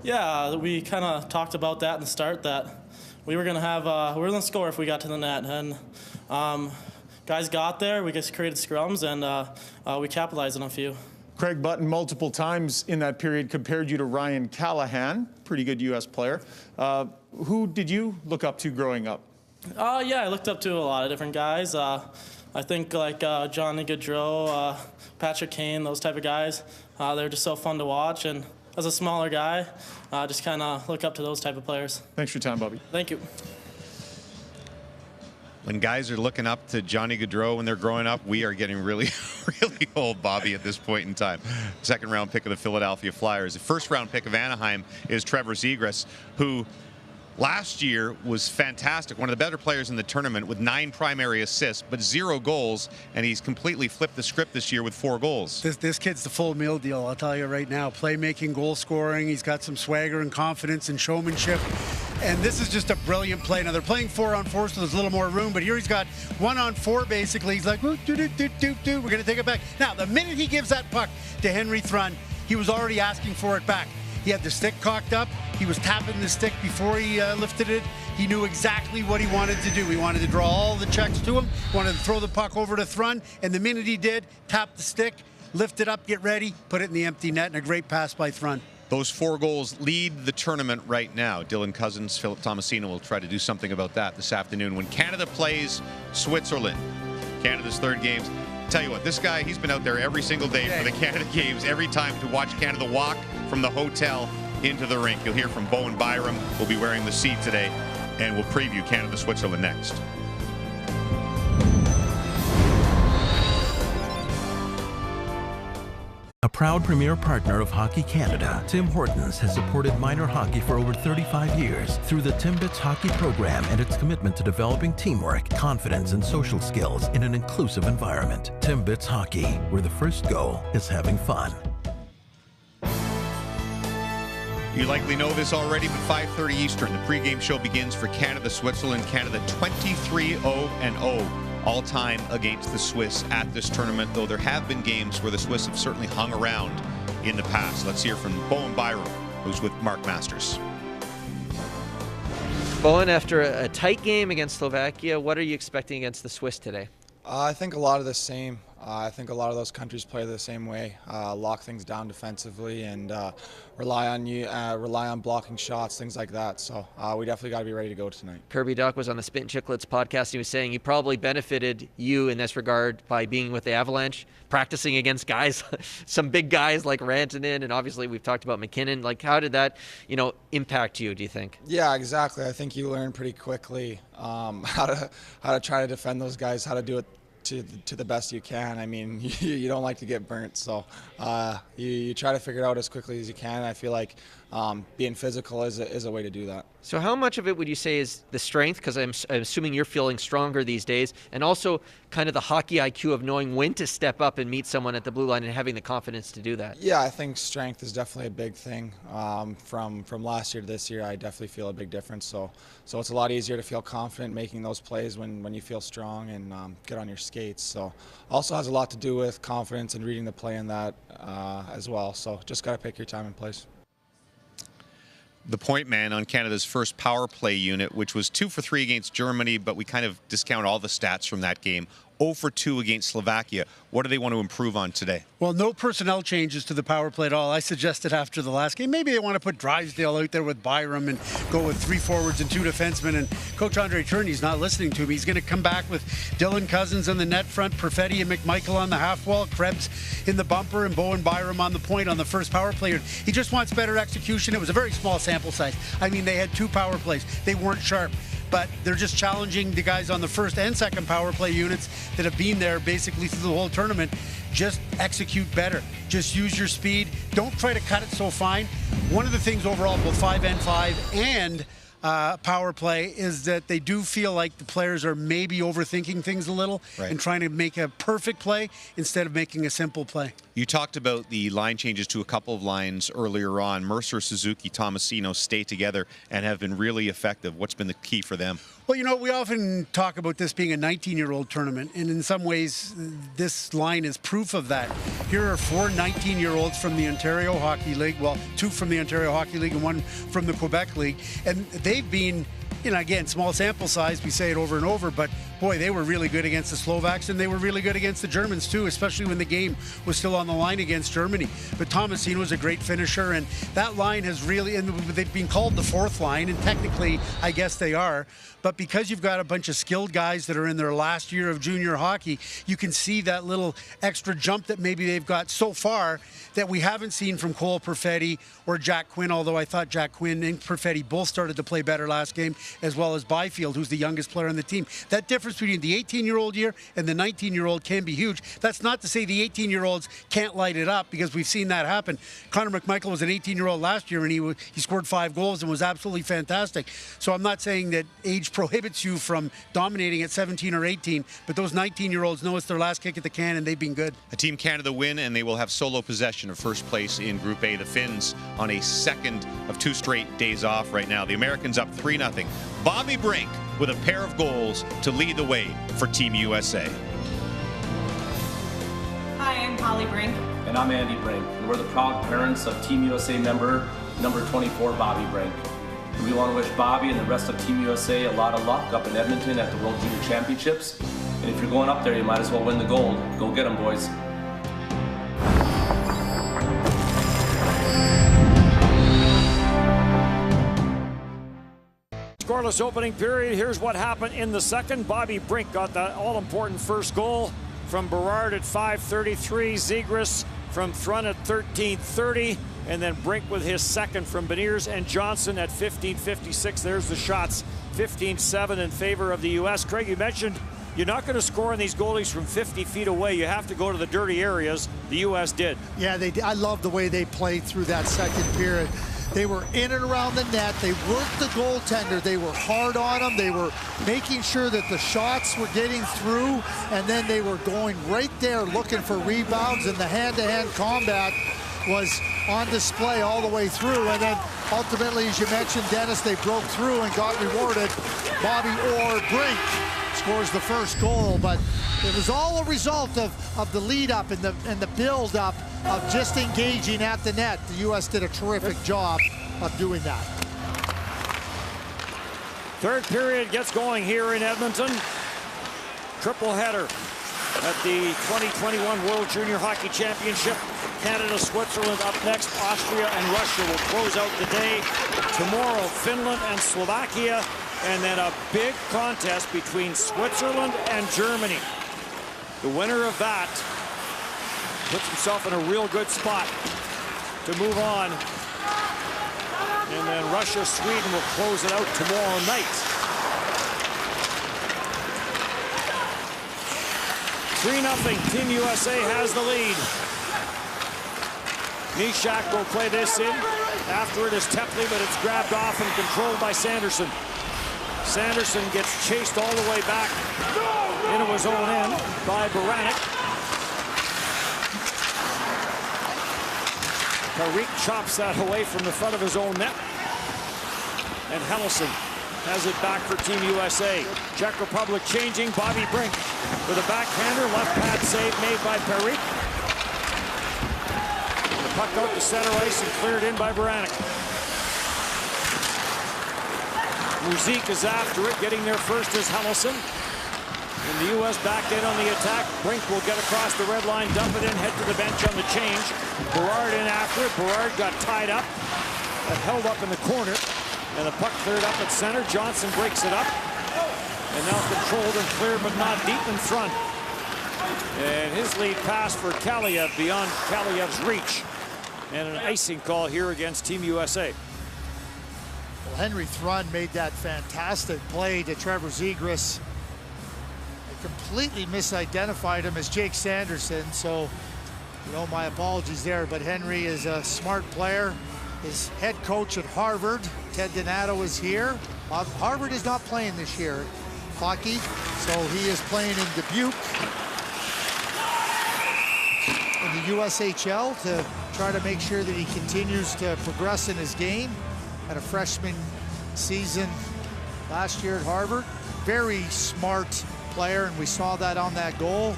Yeah, we kind of talked about that in the start, that we were going to have we were going to score if we got to the net, and guys got there. We just created scrums, and we capitalized on a few. Craig Button multiple times in that period compared you to Ryan Callahan, pretty good U.S. player. Who did you look up to growing up? Yeah, I looked up to a lot of different guys. I think like Johnny Gaudreau, Patrick Kane, those type of guys. They're just so fun to watch, and as a smaller guy, just kind of look up to those type of players. Thanks for your time, Bobby. Thank you. When guys are looking up to Johnny Gaudreau when they're growing up, we are getting really, really old, Bobby, at this point in time. Second round pick of the Philadelphia Flyers. The first round pick of Anaheim is Trevor Zegras, who last year was fantastic, one of the better players in the tournament with 9 primary assists, but 0 goals, and he's completely flipped the script this year with 4 goals. This kid's the full meal deal, I'll tell you right now. Playmaking, goal scoring, he's got some swagger and confidence and showmanship. And this is just a brilliant play. Now, they're playing 4-on-4, so there's a little more room, but here he's got 1-on-4, basically. He's like, we're going to take it back. Now, the minute he gives that puck to Henry Thrun, he was already asking for it back. He had the stick cocked up. He was tapping the stick before he lifted it. He knew exactly what he wanted to do. He wanted to draw all the checks to him, wanted to throw the puck over to Thrun, and the minute he did, tap the stick, lift it up, get ready, put it in the empty net, and a great pass by Thrun. Those 4 goals lead the tournament right now. Dylan Cousins, Philip Tomasino will try to do something about that this afternoon when Canada plays Switzerland. Canada's third games. Tell you what, this guy, he's been out there every single day for the Canada games, every time to watch Canada walk from the hotel into the rink. You'll hear from Bowen Byram. We'll be wearing the seat today, and we'll preview Canada-Switzerland next. A proud premier partner of Hockey Canada, Tim Hortons has supported minor hockey for over 35 years through the Timbits Hockey program and its commitment to developing teamwork, confidence, and social skills in an inclusive environment. Timbits Hockey, where the first goal is having fun. You likely know this already, but 5:30 Eastern, the pregame show begins for Canada-Switzerland. Canada 23-0-0 all time against the Swiss at this tournament, though there have been games where the Swiss have certainly hung around in the past. Let's hear from Bowen Byram, who's with Mark Masters. Bowen, after a tight game against Slovakia, what are you expecting against the Swiss today? I think a lot of the same. I think a lot of those countries play the same way, lock things down defensively and rely on blocking shots, things like that. So we definitely got to be ready to go tonight. Kirby Duck was on the Spit and Chicklets podcast. He was saying you probably benefited you in this regard by being with the Avalanche, practicing against guys, some big guys like Rantanen, and obviously we've talked about McKinnon. Like, how did that, impact you, do you think? Yeah, exactly. I think you learn pretty quickly how to try to defend those guys, how to do it to the best you can. I mean, you don't like to get burnt, so you try to figure it out as quickly as you can. I feel like being physical is a way to do that. So how much of it would you say is the strength, because I'm assuming you're feeling stronger these days, and also kind of the hockey IQ of knowing when to step up and meet someone at the blue line and having the confidence to do that? Yeah, I think strength is definitely a big thing. From last year to this year, I definitely feel a big difference. So it's a lot easier to feel confident making those plays when you feel strong and get on your skates. So also has a lot to do with confidence and reading the play in that as well. So just got to pick your time and place. The point man on Canada's first power play unit, which was 2 for 3 against Germany, but we kind of discount all the stats from that game. 0 for 2 against Slovakia. What do they want to improve on today? Well, no personnel changes to the power play at all. I suggested after the last game, maybe they want to put Drysdale out there with Byram and go with 3 forwards and 2 defensemen. And Coach Andre Turney's not listening to him. He's going to come back with Dylan Cousins on the net front, Perfetti and McMichael on the half wall, Krebs in the bumper, and Bowen Byram on the point on the first power play. He just wants better execution. It was a very small sample size. I mean, they had 2 power plays. They weren't sharp. But they're just challenging the guys on the first and second power play units that have been there basically through the whole tournament. Just execute better. Just use your speed. Don't try to cut it so fine. One of the things overall, both 5-on-5 and power play, is that they do feel like the players are maybe overthinking things a little and trying to make a perfect play instead of making a simple play. You talked about the line changes to a couple of lines earlier on. Mercer, Suzuki, Tomasino stay together and have been really effective. What's been the key for them? Well, we often talk about this being a 19-year-old tournament, and in some ways, this line is proof of that. Here are 4 19-year-olds from the Ontario Hockey League, well, 2 from the Ontario Hockey League and 1 from the Quebec League, and they've been, again, small sample size, we say it over and over, but boy, they were really good against the Slovaks, and they were really good against the Germans too, especially when the game was still on the line against Germany. But Tomasino was a great finisher, and that line has really, and they've been called the 4th line, and technically, I guess they are, but because you've got a bunch of skilled guys that are in their last year of junior hockey, you can see that little extra jump that maybe they've got so far that we haven't seen from Cole Perfetti or Jack Quinn, although I thought Jack Quinn and Perfetti both started to play better last game, as well as Byfield, who's the youngest player on the team. That difference between the 18-year-old year and the 19-year-old can be huge. That's not to say the 18-year-olds can't light it up, because we've seen that happen. Connor McMichael was an 18-year-old last year, and he scored 5 goals and was absolutely fantastic. So I'm not saying that age prohibits you from dominating at 17 or 18, but those 19-year-olds know it's their last kick at the can, and they've been good. A Team Canada win, and they will have solo possession of first place in Group A. The Finns on a second of 2 straight days off right now. The Americans up 3-0. Bobby Brink with a pair of goals to lead the way for Team USA. Hi, I'm Holly Brink. And I'm Andy Brink. And we're the proud parents of Team USA member number 24, Bobby Brink. And we want to wish Bobby and the rest of Team USA a lot of luck up in Edmonton at the World Junior Championships. And if you're going up there, you might as well win the gold. Go get them, boys. Scoreless opening period. Here's what happened in the second. Bobby Brink got that all-important first goal from Berard at 5:33. Zegras from Thrun at 13:30. And then Brink with his second from Beniers and Johnson at 15:56. There's the shots. 15-7 in favor of the U.S. Craig, you mentioned you're not going to score on these goalies from 50 feet away. You have to go to the dirty areas. The U.S. did. Yeah, they did. I love the way they played through that second period. They were in and around the net. They worked the goaltender. They were hard on him. They were making sure that the shots were getting through, and then they were going right there looking for rebounds, and the hand-to-hand combat was on display all the way through. And then ultimately, as you mentioned, Dennis, they broke through and got rewarded. Bobby Orr Brink scores the first goal, but it was all a result of the lead up and the build up of just engaging at the net. The U.S. did a terrific job of doing that. Third period gets going here in Edmonton. Triple header at the 2021 World Junior Hockey Championship. Canada, Switzerland up next. Austria and Russia will close out the day. Tomorrow, Finland and Slovakia. And then a big contest between Switzerland and Germany. The winner of that puts himself in a real good spot to move on. And then Russia, Sweden will close it out tomorrow night. 3-0, Team USA has the lead. Mishak will play this in. After it is Tepley, but it's grabbed off and controlled by Sanderson. Sanderson gets chased all the way back into his own end by Baranek. Tariq chops that away from the front of his own net. And Helleson has it back for Team USA. Czech Republic changing. Bobby Brink with a backhander. Left pad save made by Tariq. The puck out to center ice and cleared in by Baranek. Muzik is after it. Getting there first is Helleson. And the U.S. back in on the attack. Brink will get across the red line, dump it in, head to the bench on the change. Berard in after it. Berard got tied up and held up in the corner. And the puck cleared up at center. Johnson breaks it up. And now controlled and cleared, but not deep in front. And his lead pass for Kaliev beyond Kaliev's reach. And an icing call here against Team USA. Well, Henry Thrun made that fantastic play to Trevor Zegras. They completely misidentified him as Jake Sanderson, so you know, my apologies there, but Henry is a smart player. His head coach at Harvard, Ted Donato, is here. Harvard is not playing this year hockey, so he is playing in Dubuque in the USHL to try to make sure that he continues to progress in his game. Had a freshman season last year at Harvard. Very smart player, and we saw that on that goal.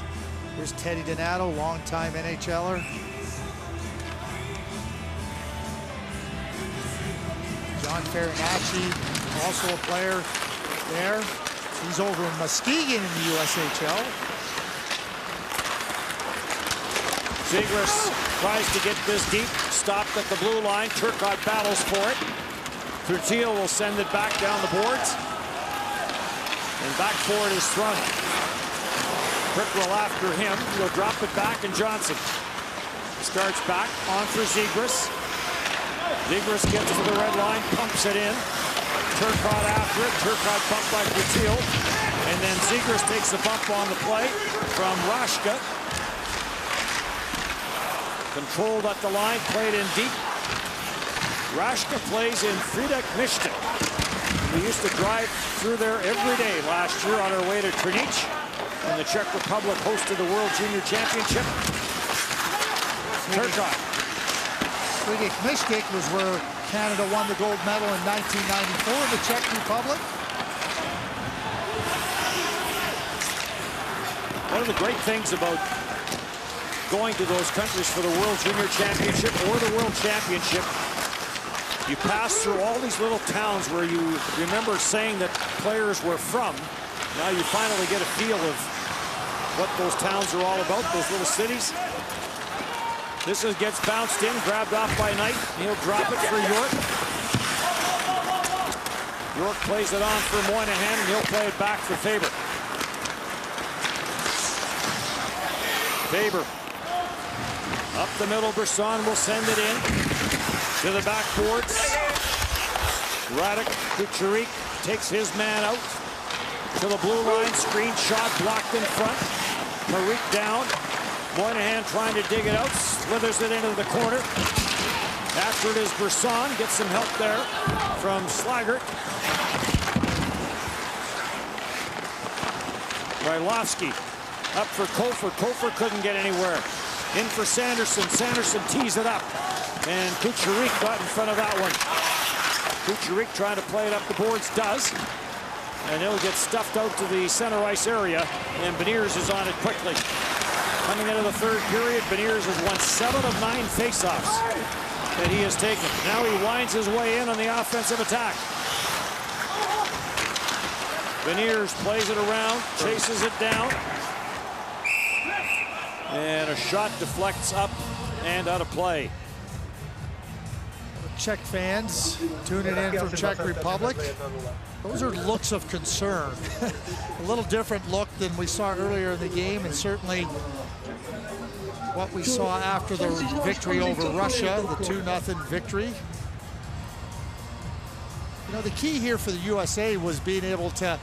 Here's Teddy Donato, longtime NHLer. John Farinacci, also a player there. He's over in Muskegon in the USHL. Zegras tries to get this deep, stopped at the blue line. Turcotte battles for it. Trujillo will send it back down the boards. And back for it is Thrun. Pickrell after him. He'll drop it back, and Johnson starts back on for Zegras. Zegras gets to the red line, pumps it in. Turcotte after it. Turcotte bumped by Trujillo. And then Zegras takes the bump on the play from Rashka. Controlled at the line, played in deep. Rashka plays in Frýdek Míštek. We used to drive through there every day last year on our way to Trnich. And the Czech Republic hosted the World Junior Championship. Turcotte. Frýdek Míštek was where Canada won the gold medal in 1994 in the Czech Republic. One of the great things about going to those countries for the World Junior Championship or the World Championship, you pass through all these little towns where you remember saying that players were from. Now you finally get a feel of what those towns are all about, those little cities. This gets bounced in, grabbed off by Knight. He'll drop it for York. York plays it on for Moynihan, and he'll play it back for Faber. Faber. Up the middle, Brisson will send it in to the backboards. Radek Kucherik takes his man out to the blue line. Screen shot blocked in front. Tariq down. Moynihan trying to dig it out. Slithers it into the corner. After it is Brisson. Gets some help there from Slaggert. Rylovsky up for Kofor. Kofor couldn't get anywhere. In for Sanderson. Sanderson tees it up. And Kucherik got in front of that one. Kucherik trying to play it up the boards. Does. And it'll get stuffed out to the center ice area, and Beniers is on it quickly. Coming into the third period, Beniers has won 7 of 9 faceoffs that he has taken. Now he winds his way in on the offensive attack. Beniers plays it around, chases it down. And a shot deflects up and out of play. Czech fans tuning in from Czech Republic. Those are looks of concern. A little different look than we saw earlier in the game, and certainly what we saw after the victory over Russia, the 2-0 victory. You know, the key here for the USA was being able to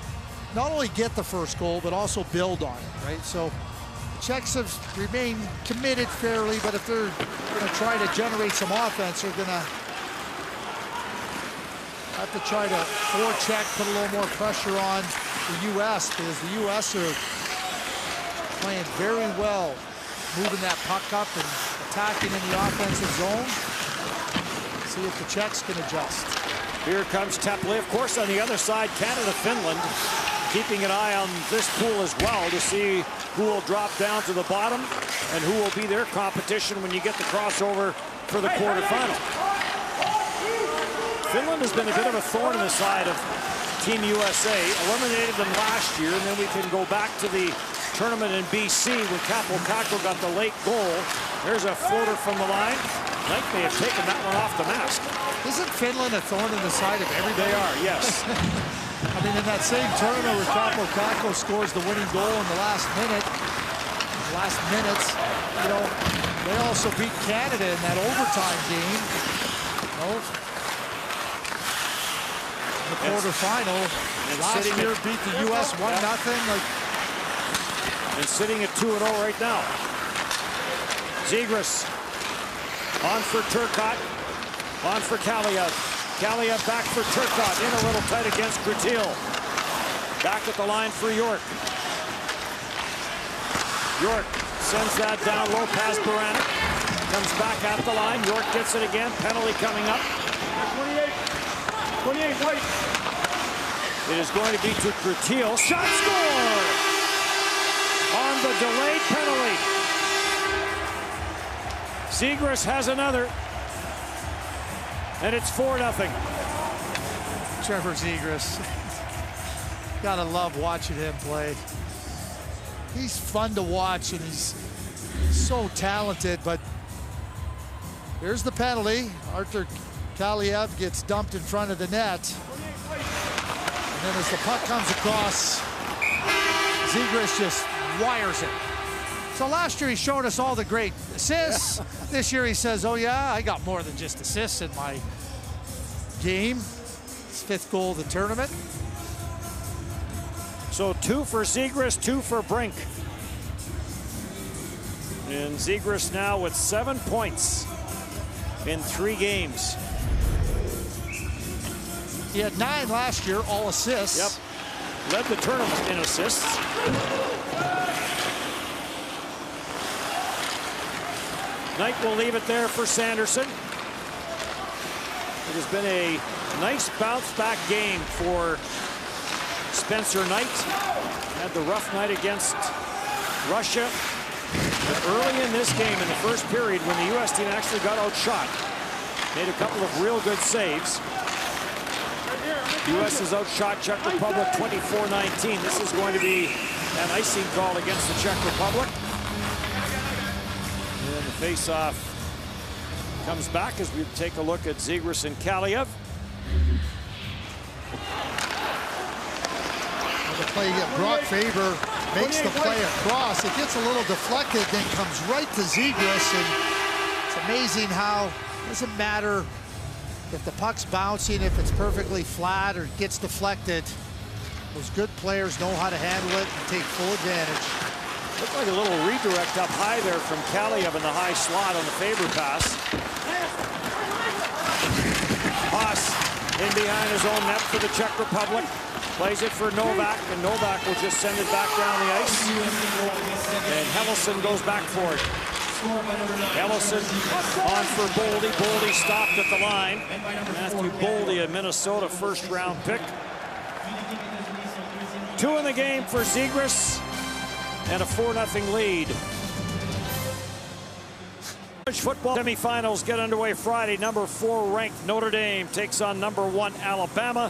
not only get the first goal, but also build on it, right? So the Czechs have remained committed fairly, but if they're going to try to generate some offense, they're going to have to try to forecheck, put a little more pressure on the U.S. because the U.S. are playing very well, moving that puck up and attacking in the offensive zone. See if the Czechs can adjust. Here comes Tepley. Of course, on the other side, Canada, Finland, keeping an eye on this pool as well to see who will drop down to the bottom and who will be their competition when you get the crossover for the quarterfinal. Finland has been a bit of a thorn in the side of Team USA. Eliminated them last year, and then we can go back to the tournament in BC when Kaapo Kakko got the late goal. There's a floater from the line. Knight may have taken that one off the mask. Isn't Finland a thorn in the side of everybody? They are, yes. I mean, in that same tournament where Kaapo Kakko scores the winning goal in the last minutes, you know, they also beat Canada in that overtime game. You know, the quarterfinal. Last year beat the U.S. 1-0. And sitting at 2-0 right now. Zegras on for Turcotte. On for Kaliev. Kaliev back for Turcotte. In a little tight against Cretil. Back at the line for York. York sends that down low past Baranek. Comes back at the line. York gets it again. Penalty coming up. 28 White. It is going to be to Cretil. Shot score! On the delayed penalty. Zegras has another. And it's 4-0. Trevor Zegras. Gotta love watching him play. He's fun to watch and he's so talented, but here's the penalty. Artur Kaliev gets dumped in front of the net. And then as the puck comes across, Zegras just wires it. So last year he showed us all the great assists. This year he says, oh yeah, I got more than just assists in my game. His 5th goal of the tournament. So 2 for Zegras, 2 for Brink. And Zegras now with 7 points in 3 games. He had 9 last year, all assists. Yep. Led the tournament in assists. Knight will leave it there for Sanderson. It has been a nice bounce-back game for Spencer Knight. Had the rough night against Russia. But early in this game, in the first period, when the U.S. team actually got outshot, made a couple of real good saves. The U.S. has outshot Czech Republic 24-19. This is going to be an icing call against the Czech Republic. And the face-off comes back as we take a look at Zegras and Kaliev. The play, Brock Faber makes the play across. It gets a little deflected, then comes right to Zegras, and it's amazing how it doesn't matter if the puck's bouncing, if it's perfectly flat or gets deflected. Those good players know how to handle it and take full advantage. Looked like a little redirect up high there from Kaliev in the high slot on the Faber pass. Haas in behind his own net for the Czech Republic. Plays it for Novak, and Novak will just send it back down the ice. And Helleson goes back for it. Helleson on for Boldy. Boldy stopped at the line. Matthew Boldy, a Minnesota first-round pick. 2 in the game for Zegras and a 4-0 lead. College football semifinals get underway Friday. Number 4 ranked Notre Dame takes on number 1 Alabama.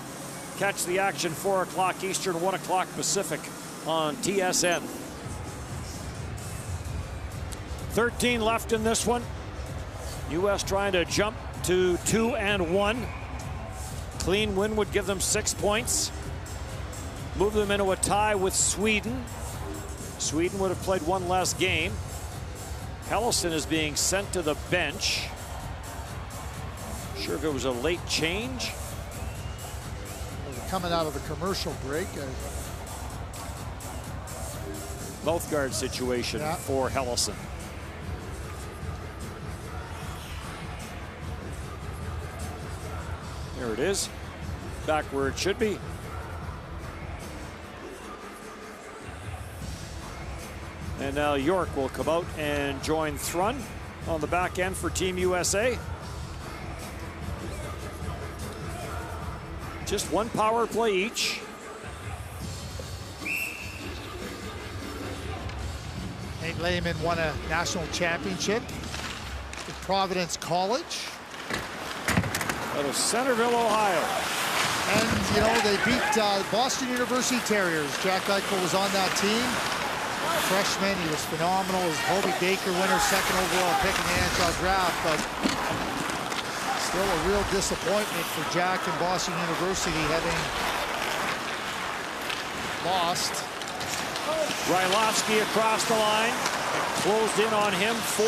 Catch the action 4 o'clock Eastern, 1 o'clock Pacific on TSN. 13 left in this one. U.S. trying to jump to 2-1. Clean win would give them 6 points. Move them into a tie with Sweden. Sweden would have played 1 less game. Helleson is being sent to the bench. Not sure if it was a late change. Coming out of the commercial break. Mouth guard situation for Helleson. There it is. Back where it should be. And now York will come out and join Thrun on the back end for Team USA. Just 1 power play each. Nate Lehman won a national championship at Providence College. Out of Centerville, Ohio. And, you know, they beat Boston University Terriers. Jack Eichel was on that team. Freshman, he was phenomenal. His Hobie Baker winner, 2nd overall pick in the NHL draft, but still a real disappointment for Jack and Boston University, having lost. Rylovsky across the line. Closed in on him, 4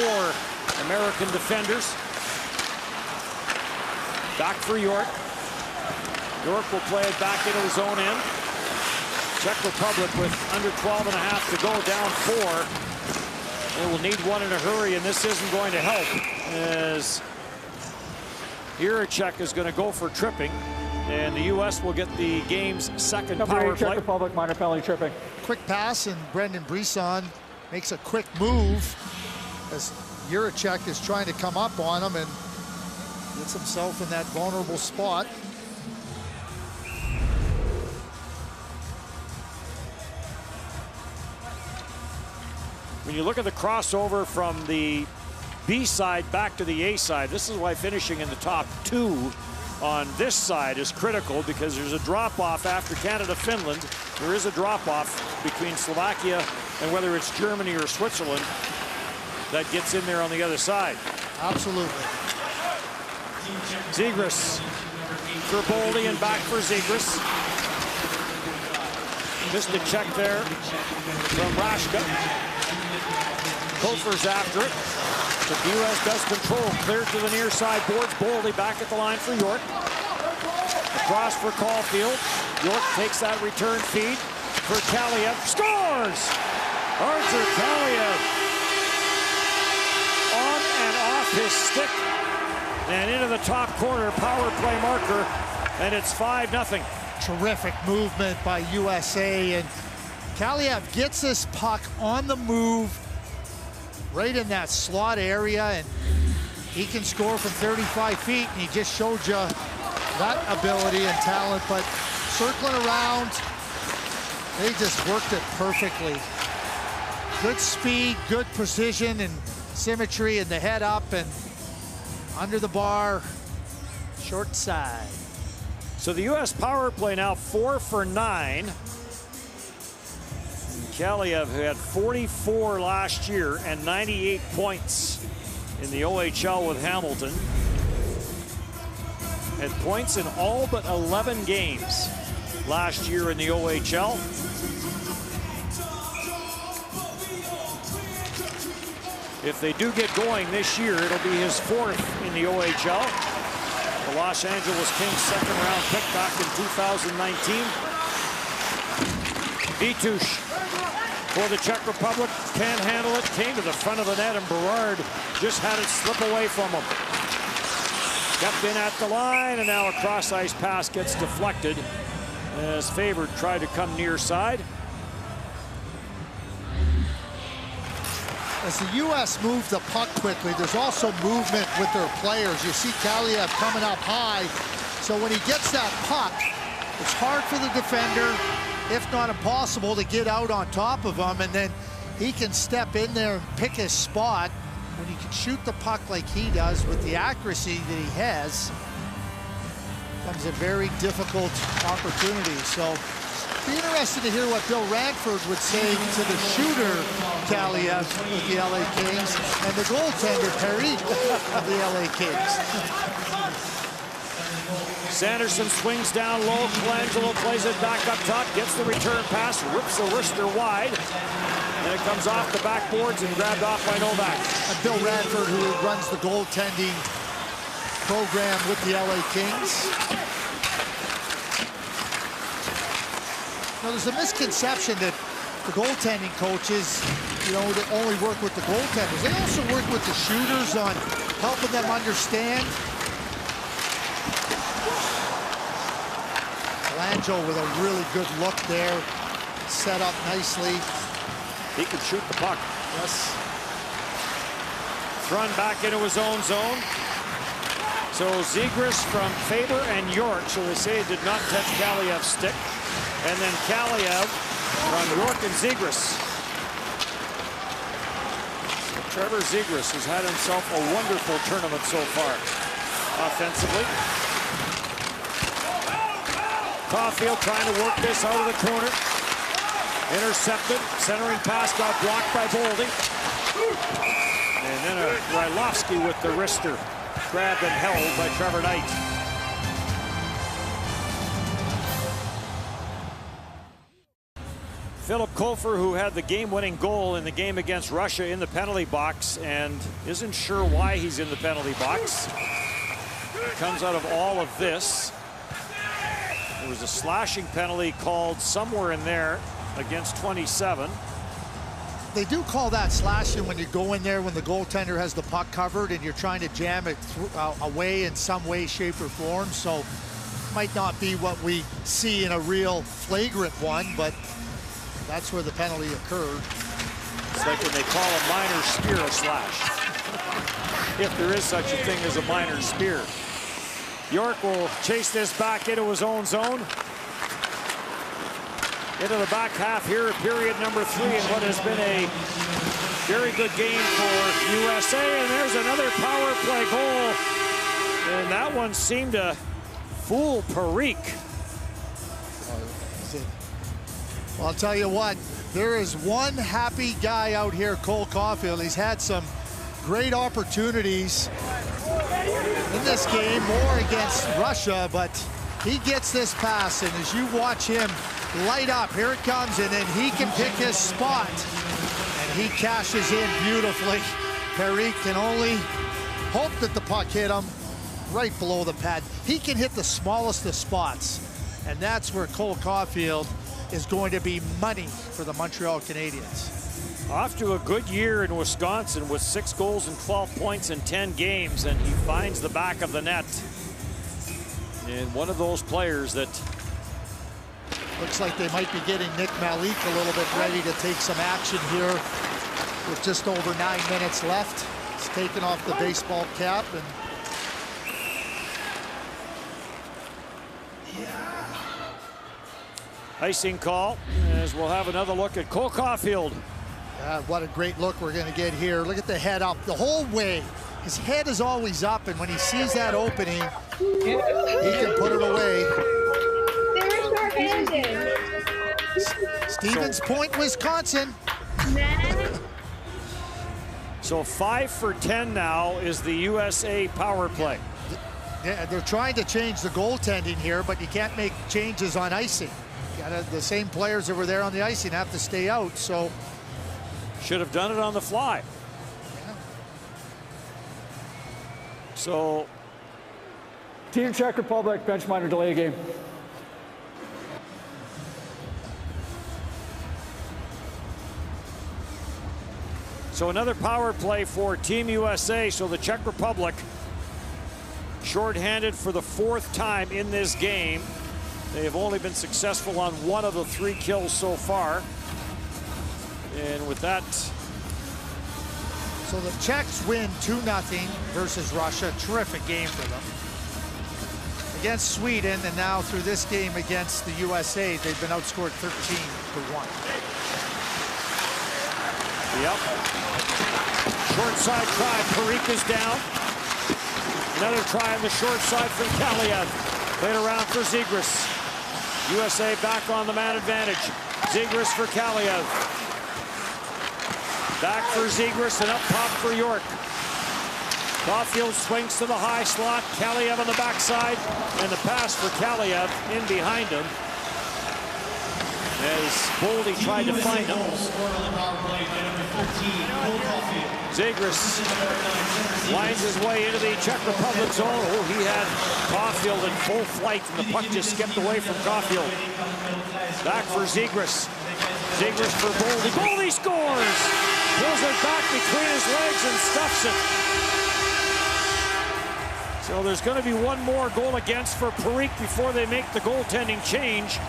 American defenders. Back for York. York will play it back into his own end. Czech Republic with under 12 and a half to go, down 4. They will need 1 in a hurry, and this isn't going to help, as Jiricek is going to go for tripping, and the U.S. will get the game's 2nd power play. Czech Republic, minor penalty tripping. Quick pass, and Brendan Brisson makes a quick move as Jiricek is trying to come up on him and gets himself in that vulnerable spot. When you look at the crossover from the B side back to the A side, this is why finishing in the top 2 on this side is critical, because there's a drop-off after Canada-Finland. There is a drop-off between Slovakia and whether it's Germany or Switzerland that gets in there on the other side. Absolutely. Zegras for Boldy and back for Zegras. Missed a check there from Rashka. Kofor's after it, but the U.S. does control. Cleared to the near side boards. Boldy back at the line for York. Across for Caulfield. York takes that return feed for Kaliev. Scores! Arthur Kaliev on and off his stick and into the top corner. Power play marker, and it's 5-0. Terrific movement by USA, and Kaliev gets this puck on the move right in that slot area, and he can score from 35 feet, and he just showed you that ability and talent. But circling around, they just worked it perfectly. Good speed, good precision and symmetry, and the head up and under the bar, short side. So the U.S. power play now 4 for 9. Kaliev, who had 44 last year and 98 points in the OHL with Hamilton, had points in all but 11 games last year in the OHL. If they do get going this year, it'll be his 4th in the OHL. The Los Angeles Kings 2nd round pick back in 2019. Vitush for the Czech Republic, can't handle it, came to the front of the net, and Berard just had it slip away from him. Kept in at the line, and now a cross-ice pass gets deflected as Favored tried to come near side. As the U.S. move the puck quickly, there's also movement with their players. You see Kaliev coming up high, so when he gets that puck, it's hard for the defender. if not impossible, to get out on top of him, and then he can step in there and pick his spot. When he can shoot the puck like he does with the accuracy that he has, becomes a very difficult opportunity. So be interested to hear what Bill Ranford would say to the shooter Kaliev with the LA Kings and the goaltender Perry of the LA Kings. Sanderson swings down low. Colangelo plays it back up top, gets the return pass, rips the wrister wide, and it comes off the backboards and grabbed off by Novak. And Bill Ranford, who runs the goaltending program with the LA Kings. Now, there's a misconception that the goaltending coaches, you know, they only work with the goaltenders. They also work with the shooters on helping them understand. Colangelo with a really good look there, set up nicely. He can shoot the puck. Yes. Run back into his own zone. So Zegras from Faber and York, so they say did not touch Kaliev's stick. And then Kaliev from York and Zegras. So Trevor Zegras has had himself a wonderful tournament so far. Offensively. Caulfield trying to work this out of the corner. Intercepted. Centering pass got blocked by Boldy. And then a Rylovsky with the wrister. Grabbed and held by Trevor Knight. Philip Kofer, who had the game-winning goal in the game against Russia in the penalty box and isn't sure why he's in the penalty box. Comes out of all of this. There was a slashing penalty called somewhere in there against 27. They do call that slashing when you go in there when the goaltender has the puck covered and you're trying to jam it away in some way, shape, or form. So might not be what we see in a real flagrant one, but that's where the penalty occurred. It's like when they call a minor spear a slash. If there is such a thing as a minor spear. York will chase this back into his own zone. Into the back half here, period number 3, and what has been a very good game for USA. And there's another power play goal. And that one seemed to fool Parikh. Well, I'll tell you what, there is one happy guy out here, Cole Caulfield. He's had some great opportunities in this game, more against Russia, but he gets this pass, and as you watch him light up, here it comes, and then he can pick his spot, and he cashes in beautifully. Parikh can only hope that the puck hit him right below the pad. He can hit the smallest of spots, and that's where Cole Caulfield is going to be money for the Montreal Canadiens. Off to a good year in Wisconsin with 6 goals and 12 points in 10 games, and he finds the back of the net. And one of those players that looks like they might be getting Nick Malik a little bit ready to take some action here with just over 9 minutes left. He's taken off the baseball cap and icing call, as we'll have another look at Cole Caulfield. What a great look we're going to get here. Look at the head up the whole way. His head is always up, and when he sees that opening, he can put it away. Stevens Point, Wisconsin. So 5 for 10 now is the USA power play. Yeah, they're trying to change the goaltending here, but you can't make changes on icing. The same players that were there on the icing have to stay out, so. Should have done it on the fly. Yeah. So. Team Czech Republic, bench minor delay game. So another power play for Team USA. So the Czech Republic shorthanded for the 4th time in this game. They have only been successful on 1 of the 3 kills so far. And with that. So the Czechs win 2-0 versus Russia. Terrific game for them. against Sweden, and now through this game against the USA, they've been outscored 13-1. Yep. Short side try. Parikh is down. Another try on the short side from Kaliev. Played around for Zegras. USA back on the man advantage. Zegras for Kaliev. Back for Zegras and up top for York. Caulfield swings to the high slot. Kaliev on the backside. And the pass for Kaliev in behind him. As Boldy tried to find him. Zegras winds his way into the Czech Republic zone. Oh, he had Caulfield in full flight, and the puck just skipped away from Caulfield. Back for Zegras. Zegras for Boldy. Boldy scores! Pulls it back between his legs and stuffs it. So there's going to be one more goal against for Parikh before they make the goaltending change,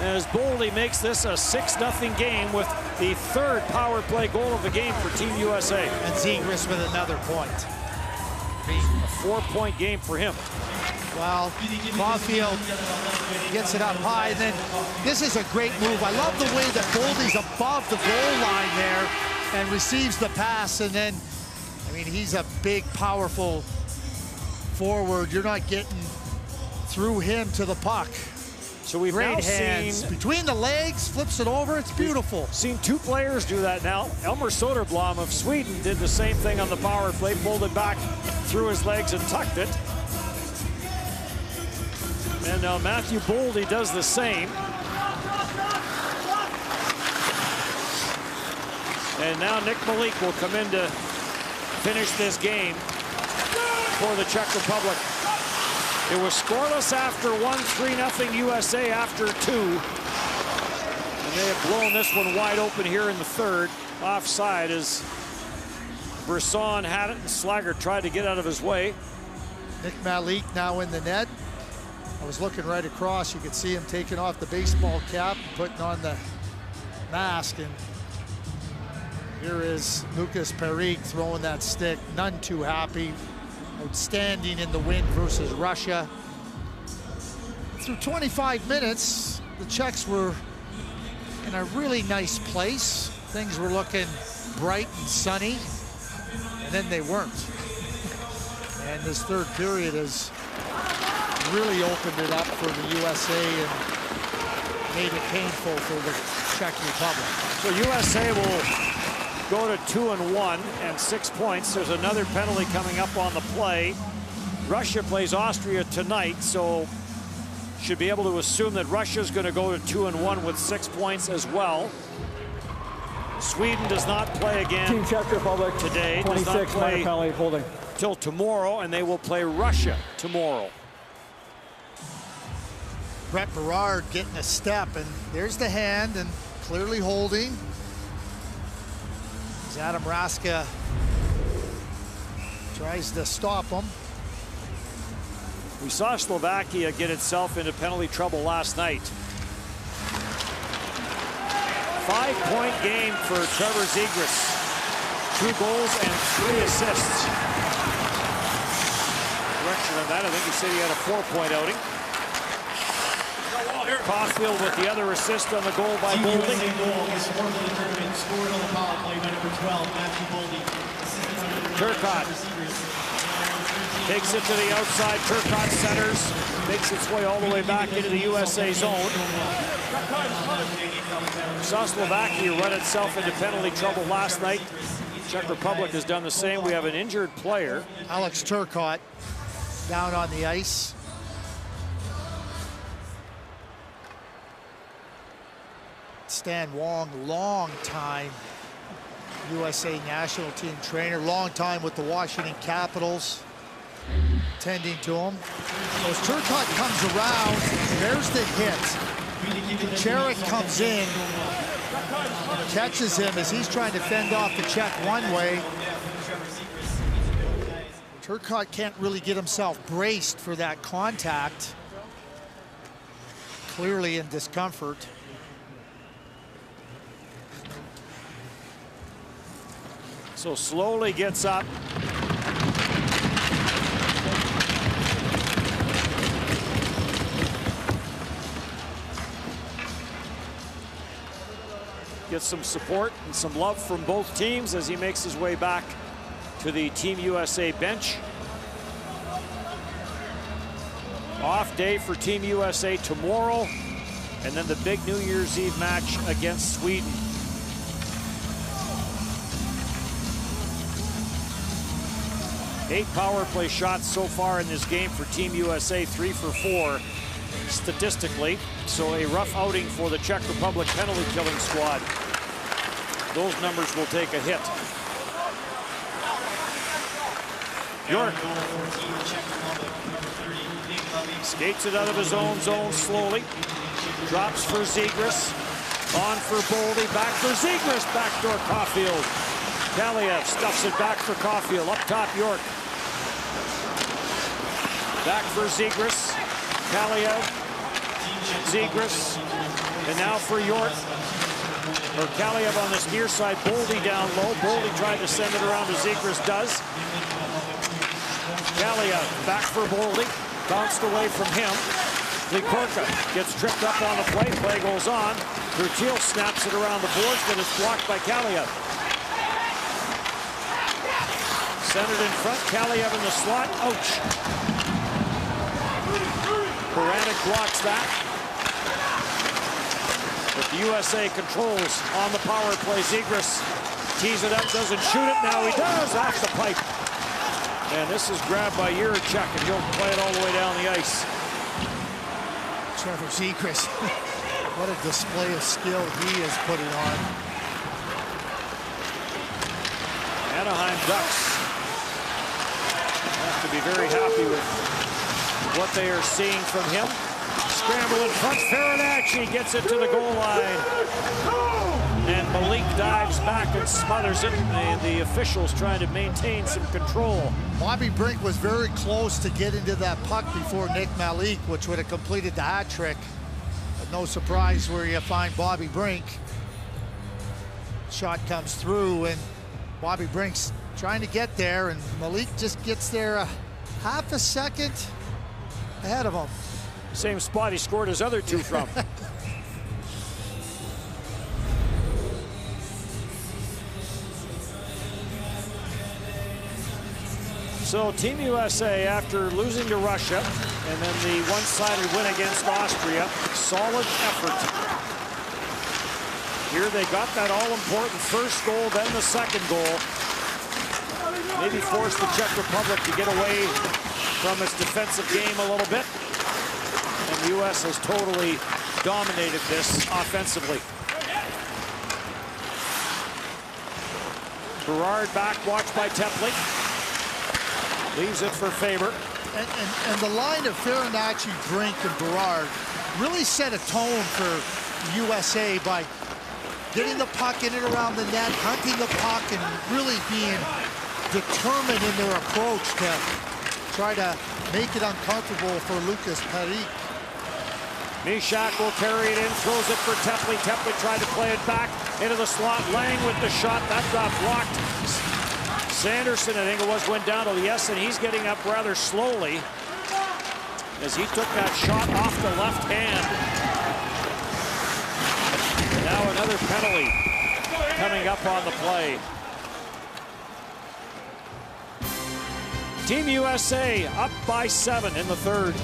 as Boldy makes this a 6-0 game with the third power play goal of the game for Team USA. And Zegras with another point. A 4-point game for him. Well, Caulfield gets it up high, and then this is a great move. I love the way that Boldy's above the goal line there and receives the pass, and then, I mean, he's a big, powerful forward. You're not getting through him to the puck. So we've great now hands seen between the legs, flips it over. It's beautiful. Seen two players do that now. Elmer Soderblom of Sweden did the same thing on the power play, pulled it back through his legs and tucked it. And now Matthew Boldy does the same. And now Nick Malik will come in to finish this game for the Czech Republic. It was scoreless after 1, 3-0 USA after 2. And they have blown this one wide open here in the third. Offside as Brisson had it and Slager tried to get out of his way. Nick Malik now in the net. I was looking right across. You could see him taking off the baseball cap, putting on the mask, and here is Lucas Parikh throwing that stick. None too happy. Outstanding in the win versus Russia. Through 25 minutes, the Czechs were in a really nice place. Things were looking bright and sunny, and then they weren't. And this third period has really opened it up for the USA and made it painful for the Czech Republic. So USA will go to 2-1 and 6 points. There's another penalty coming up on the play. Russia plays Austria tonight, so should be able to assume that Russia's going to go to 2-1 with 6 points as well. Sweden does not play again. Team Czech Republic today. 26 does not play penalty holding till tomorrow, and they will play Russia tomorrow. Brett Berard getting a step, and there's the hand, and clearly holding. Adam Raska tries to stop him. We saw Slovakia get itself into penalty trouble last night. 5-point game for Trevor Zegras. 2 goals and 3 assists. Correction on that, I think he said he had a 4-point outing. Caulfield with the other assist on the goal by Boldy. Turcotte takes it to the outside. Turcotte centers, makes its way all the way back into the USA zone. Saw Slovakia run itself into penalty trouble last night. Czech Republic has done the same. We have an injured player. Alex Turcotte down on the ice. Stan Wong, long time USA national team trainer, long time with the Washington Capitals, tending to him. So as Turcotte comes around, there's the hit. Cherrick comes in, catches him as he's trying to fend off the Czech one way. Turcotte can't really get himself braced for that contact. Clearly in discomfort. So slowly gets up. gets some support and some love from both teams as he makes his way back to the Team USA bench. Off day for Team USA tomorrow, and then the big New Year's Eve match against Sweden. Eight power play shots so far in this game for Team USA, 3 for 4 statistically. So a rough outing for the Czech Republic penalty killing squad. Those numbers will take a hit. York skates it out of his own zone slowly. Drops for Zegras. On for Boldy. Back for Zegras. Backdoor Caulfield. Kaliev stuffs it back for Caulfield. Up top, York. Back for Zegras. Kaliev. Zegras. And now for York. Or Kaliev on this near side. Boldy down low. Boldy tried to send it around to Zegras. Does. Kaliev back for Boldy. Bounced away from him. Likorka gets tripped up on the play. Play goes on. Bertil snaps it around the boards, but it's blocked by Kaliev. Centered in front. Kaliev in the slot. Ouch. Baranek blocks that. But the USA controls on the power play. Zegras tees it up, doesn't shoot it. Now he does, off the pipe. And this is grabbed by Jiricek, and he'll play it all the way down the ice. Trevor Zegras, what a display of skill he is putting on. Anaheim Ducks have to be very happy with what they are seeing from him. Scramble in front, Farinacci gets it to the goal line. And Malik dives back and smothers it. The officials trying to maintain some control. Bobby Brink was very close to getting to that puck before Nick Malik, which would have completed the hat trick. But no surprise where you find Bobby Brink. Shot comes through, and Bobby Brink's trying to get there, and Malik just gets there a half a second ahead of him. Same spot he scored his other two from. So Team USA, after losing to Russia and then the one-sided win against Austria, solid effort. Here they got that all-important first goal, then the second goal. Maybe forced the Czech Republic to get away from its defensive game a little bit. And the U.S. has totally dominated this offensively. Berard back, watched by Templey. Leaves it for Faber. And the line of Farinacci, Brink, and Berard really set a tone for USA by getting the puck in and around the net, hunting the puck, and really being determined in their approach to try to make it uncomfortable for Lucas Perique. Mishak will carry it in, throws it for Templey. Templey tried to play it back into the slot. Lang with the shot. That got blocked. Sanderson, I think it was, went down to yes, and he's getting up rather slowly as he took that shot off the left hand. And now another penalty coming up on the play. Team USA up by 7 in the third.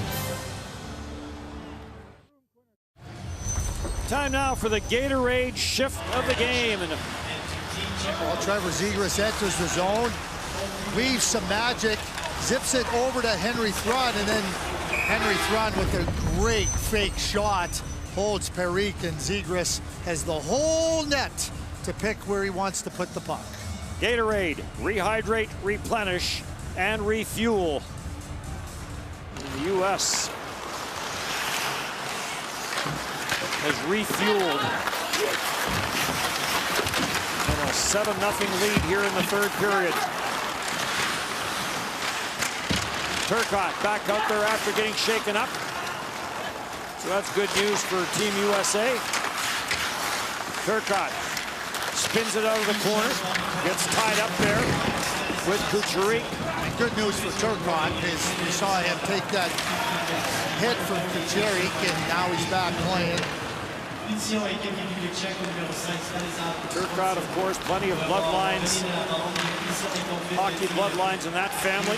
Time now for the Gatorade shift of the game. And well, Trevor Zegras enters the zone, weaves some magic, zips it over to Henry Thrun, and then Henry Thrun with a great fake shot holds Perique, and Zegras has the whole net to pick where he wants to put the puck. Gatorade, rehydrate, replenish, and refuel. And the U.S. has refueled. And a 7-0 lead here in the third period. Turcotte back out there after getting shaken up. So that's good news for Team USA. Turcotte spins it out of the corner, gets tied up there with Kucheric. Good news for Turcotte is we saw him take that hit from Kucheric, and now he's back playing. Turcotte, of course, plenty of bloodlines, hockey bloodlines in that family.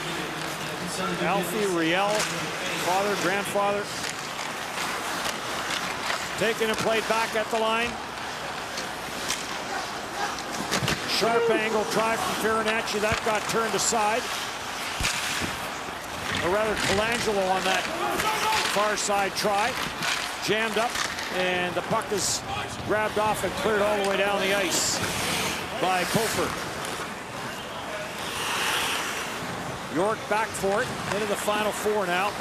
Alfie, Riel, father, grandfather. Taken and played back at the line. Sharp angle try from Farinacci. That got turned aside. Or rather, Colangelo on that far side try. Jammed up, and the puck is grabbed off and cleared all the way down the ice by Kofer. York back for it. Into the final four now.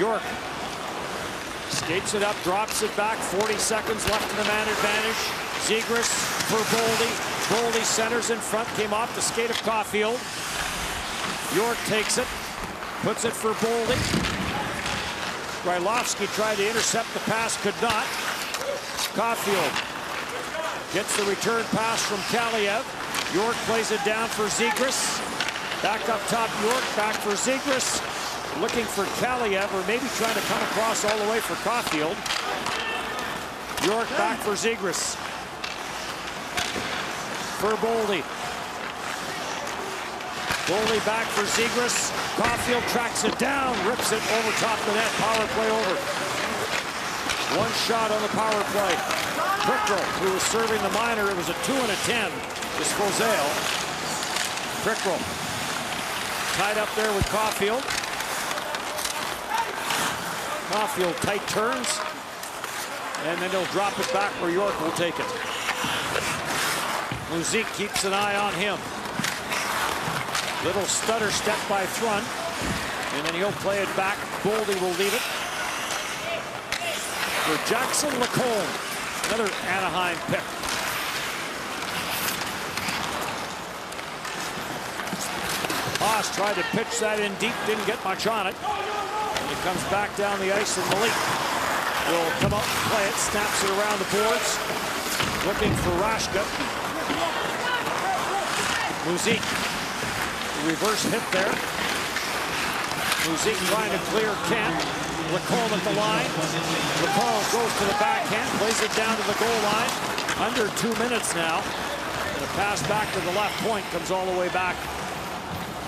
York skates it up, drops it back. 40 seconds left in the man advantage. Zegras for Boldy. Boldy centers in front, came off the skate of Caulfield. York takes it, puts it for Boldy. Rylovsky tried to intercept the pass, could not. Caulfield gets the return pass from Kaliev. York plays it down for Zegras. Back up top, York, back for Zegras. Looking for Kaliev, or maybe trying to come across all the way for Caulfield. York back for Zegras. For Boldy. Boldy back for Zegras. Caulfield tracks it down, rips it over top the net. Power play over. One shot on the power play. Prickle, who was serving the minor, it was a 2 and a 10 to Sposale. Prickle tied up there with Caulfield. Caulfield tight turns, and then he'll drop it back where York will take it. Muzik keeps an eye on him. Little stutter step by Thrun, and then he'll play it back. Boldy will leave it for Jackson Lacombe, another Anaheim pick. Haas tried to pitch that in deep, didn't get much on it. And it comes back down the ice, and Malik will come up and play it, snaps it around the boards, looking for Rashka. Muzik, reverse hit there. Muzik trying to clear Kent. Lacombe at the line. Lacombe goes to the backhand, plays it down to the goal line. Under 2 minutes now. And a pass back to the left point comes all the way back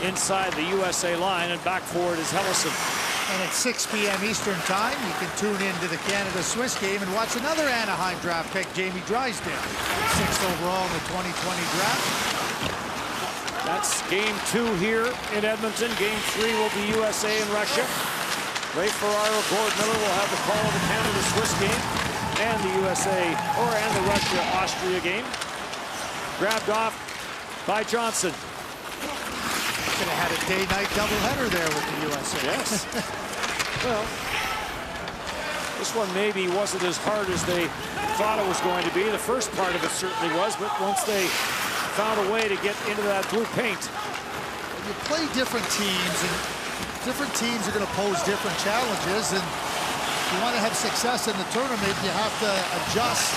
inside the USA line, and back forward is Hellison. And at 6 p.m. Eastern time, you can tune into the Canada-Swiss game and watch another Anaheim draft pick, Jamie Drysdale, 6th overall in the 2020 draft. That's game 2 here in Edmonton. Game 3 will be USA and Russia. Ray Ferraro, Gord Miller will have the call of the Canada-Swiss game and the and the Russia-Austria game. Grabbed off by Johnson. Could have had a day-night doubleheader there with the USA. Yes. Well, this one maybe wasn't as hard as they thought it was going to be. The first part of it certainly was, but once they found a way to get into that blue paint. You play different teams, and different teams are going to pose different challenges, and if you want to have success in the tournament, you have to adjust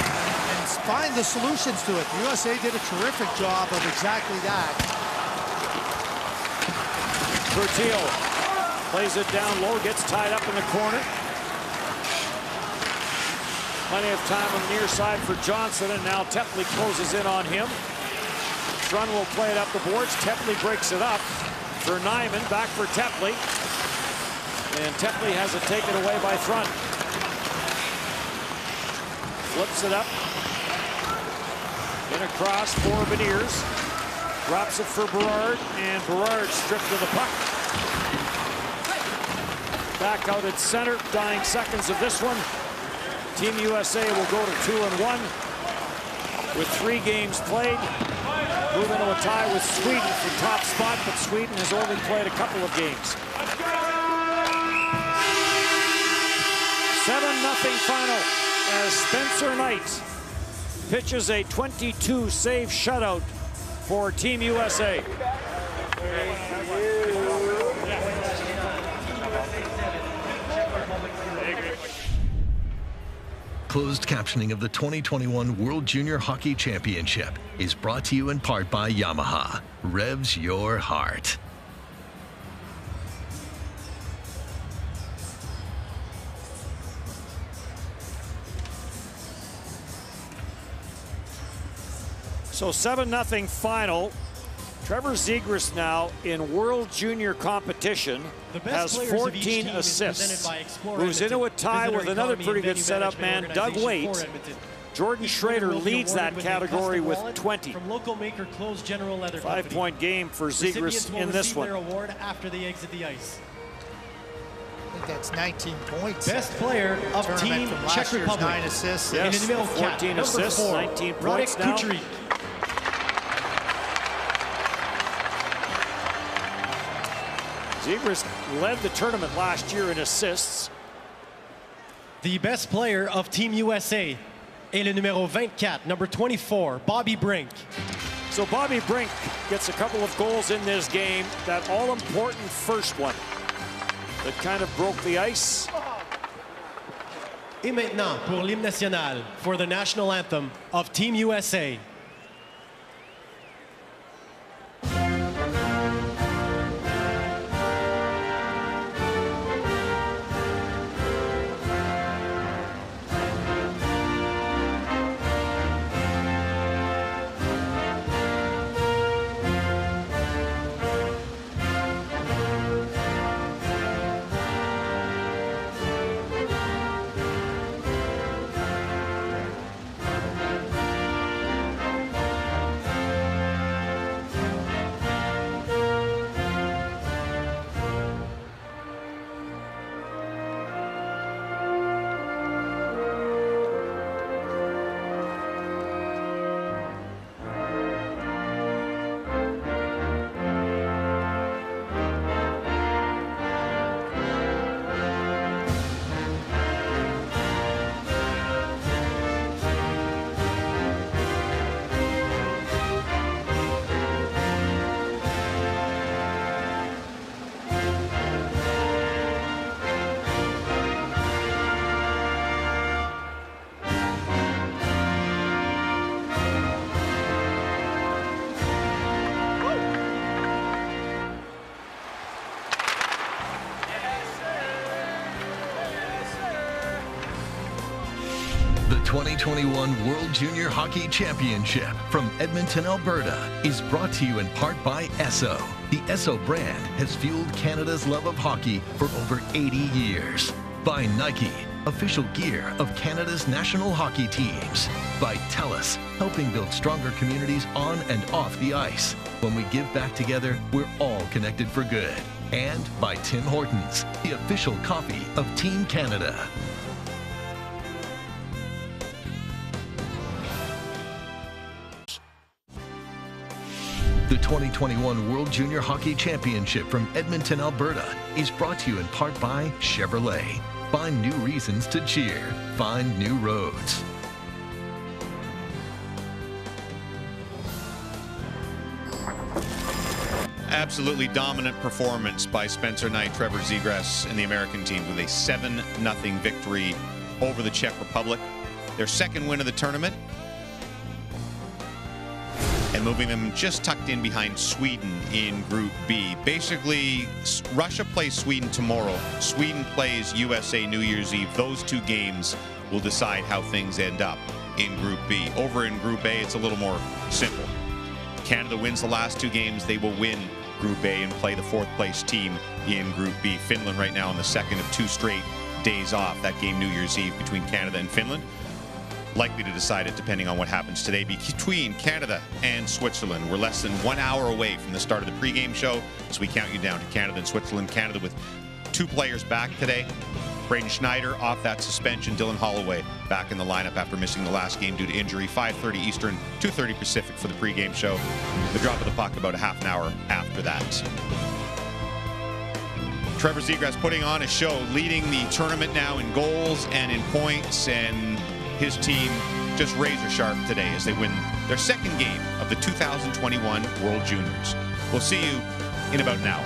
and find the solutions to it. The USA did a terrific job of exactly that. Bertiel plays it down low, gets tied up in the corner. Plenty of time on the near side for Johnson, and now Tepley closes in on him. Thrun will play it up the boards. Tepley breaks it up for Nyman, back for Tepley. And Tepley has it taken away by Thrun. Flips it up. Then across for Beniers. Drops it for Berard, and Berard stripped of the puck. Back out at center, dying seconds of this one. Team USA will go to 2-1 with 3 games played. Moving to a tie with Sweden for top spot, but Sweden has only played a couple of games. 7-0 final as Spencer Knight pitches a 22-save shutout for Team USA. Closed captioning of the 2021 World Junior Hockey Championship is brought to you in part by Yamaha. Revs your heart. So 7-0 final. Trevor Zegras now in World Junior competition has 14 assists. Moves into a tie with another pretty good setup man, Doug Waite. Jordan Schrader leads that category with 20. 5-point game for Zegras in this one. After they exit the ice. I think that's 19 points. Best player of Team Czech Republic. 9 assists. Yes, 14 assists, 19 points now. Zegras led the tournament last year in assists. The best player of Team USA est le numéro 24, number 24, Bobby Brink. So Bobby Brink gets a couple of goals in this game. That all-important first one that kind of broke the ice. Et maintenant, pour l'hymne national, for the national anthem of Team USA. The 2021 World Junior Hockey Championship from Edmonton, Alberta is brought to you in part by Esso. The Esso brand has fueled Canada's love of hockey for over 80 years. By Nike, official gear of Canada's national hockey teams. By TELUS, helping build stronger communities on and off the ice. When we give back together, we're all connected for good. And by Tim Hortons, the official coffee of Team Canada. The 2021 World Junior Hockey Championship from Edmonton, Alberta is brought to you in part by Chevrolet. Find new reasons to cheer. Find new roads. Absolutely dominant performance by Spencer Knight, Trevor Zegras, and the American team with a 7-0 victory over the Czech Republic. Their second win of the tournament. And moving them just tucked in behind Sweden in Group B. Basically, Russia plays Sweden tomorrow. Sweden plays USA New Year's Eve. Those two games will decide how things end up in Group B. Over in Group A, it's a little more simple. Canada wins the last two games, they will win Group A and play the fourth place team in Group B. Finland right now on the second of two straight days off. That game New Year's Eve between Canada and Finland. Likely to decide it depending on what happens today between Canada and Switzerland. We're less than 1 hour away from the start of the pregame show as we count you down to Canada and Switzerland. Canada with two players back today. Braden Schneider off that suspension. Dylan Holloway back in the lineup after missing the last game due to injury. 5:30 Eastern, 2:30 Pacific for the pregame show. The drop of the puck about a half an hour after that. Trevor Zegras putting on a show, leading the tournament now in goals and in points, and his team just razor sharp today as they win their second game of the 2021 World Juniors. We'll see you in about an hour.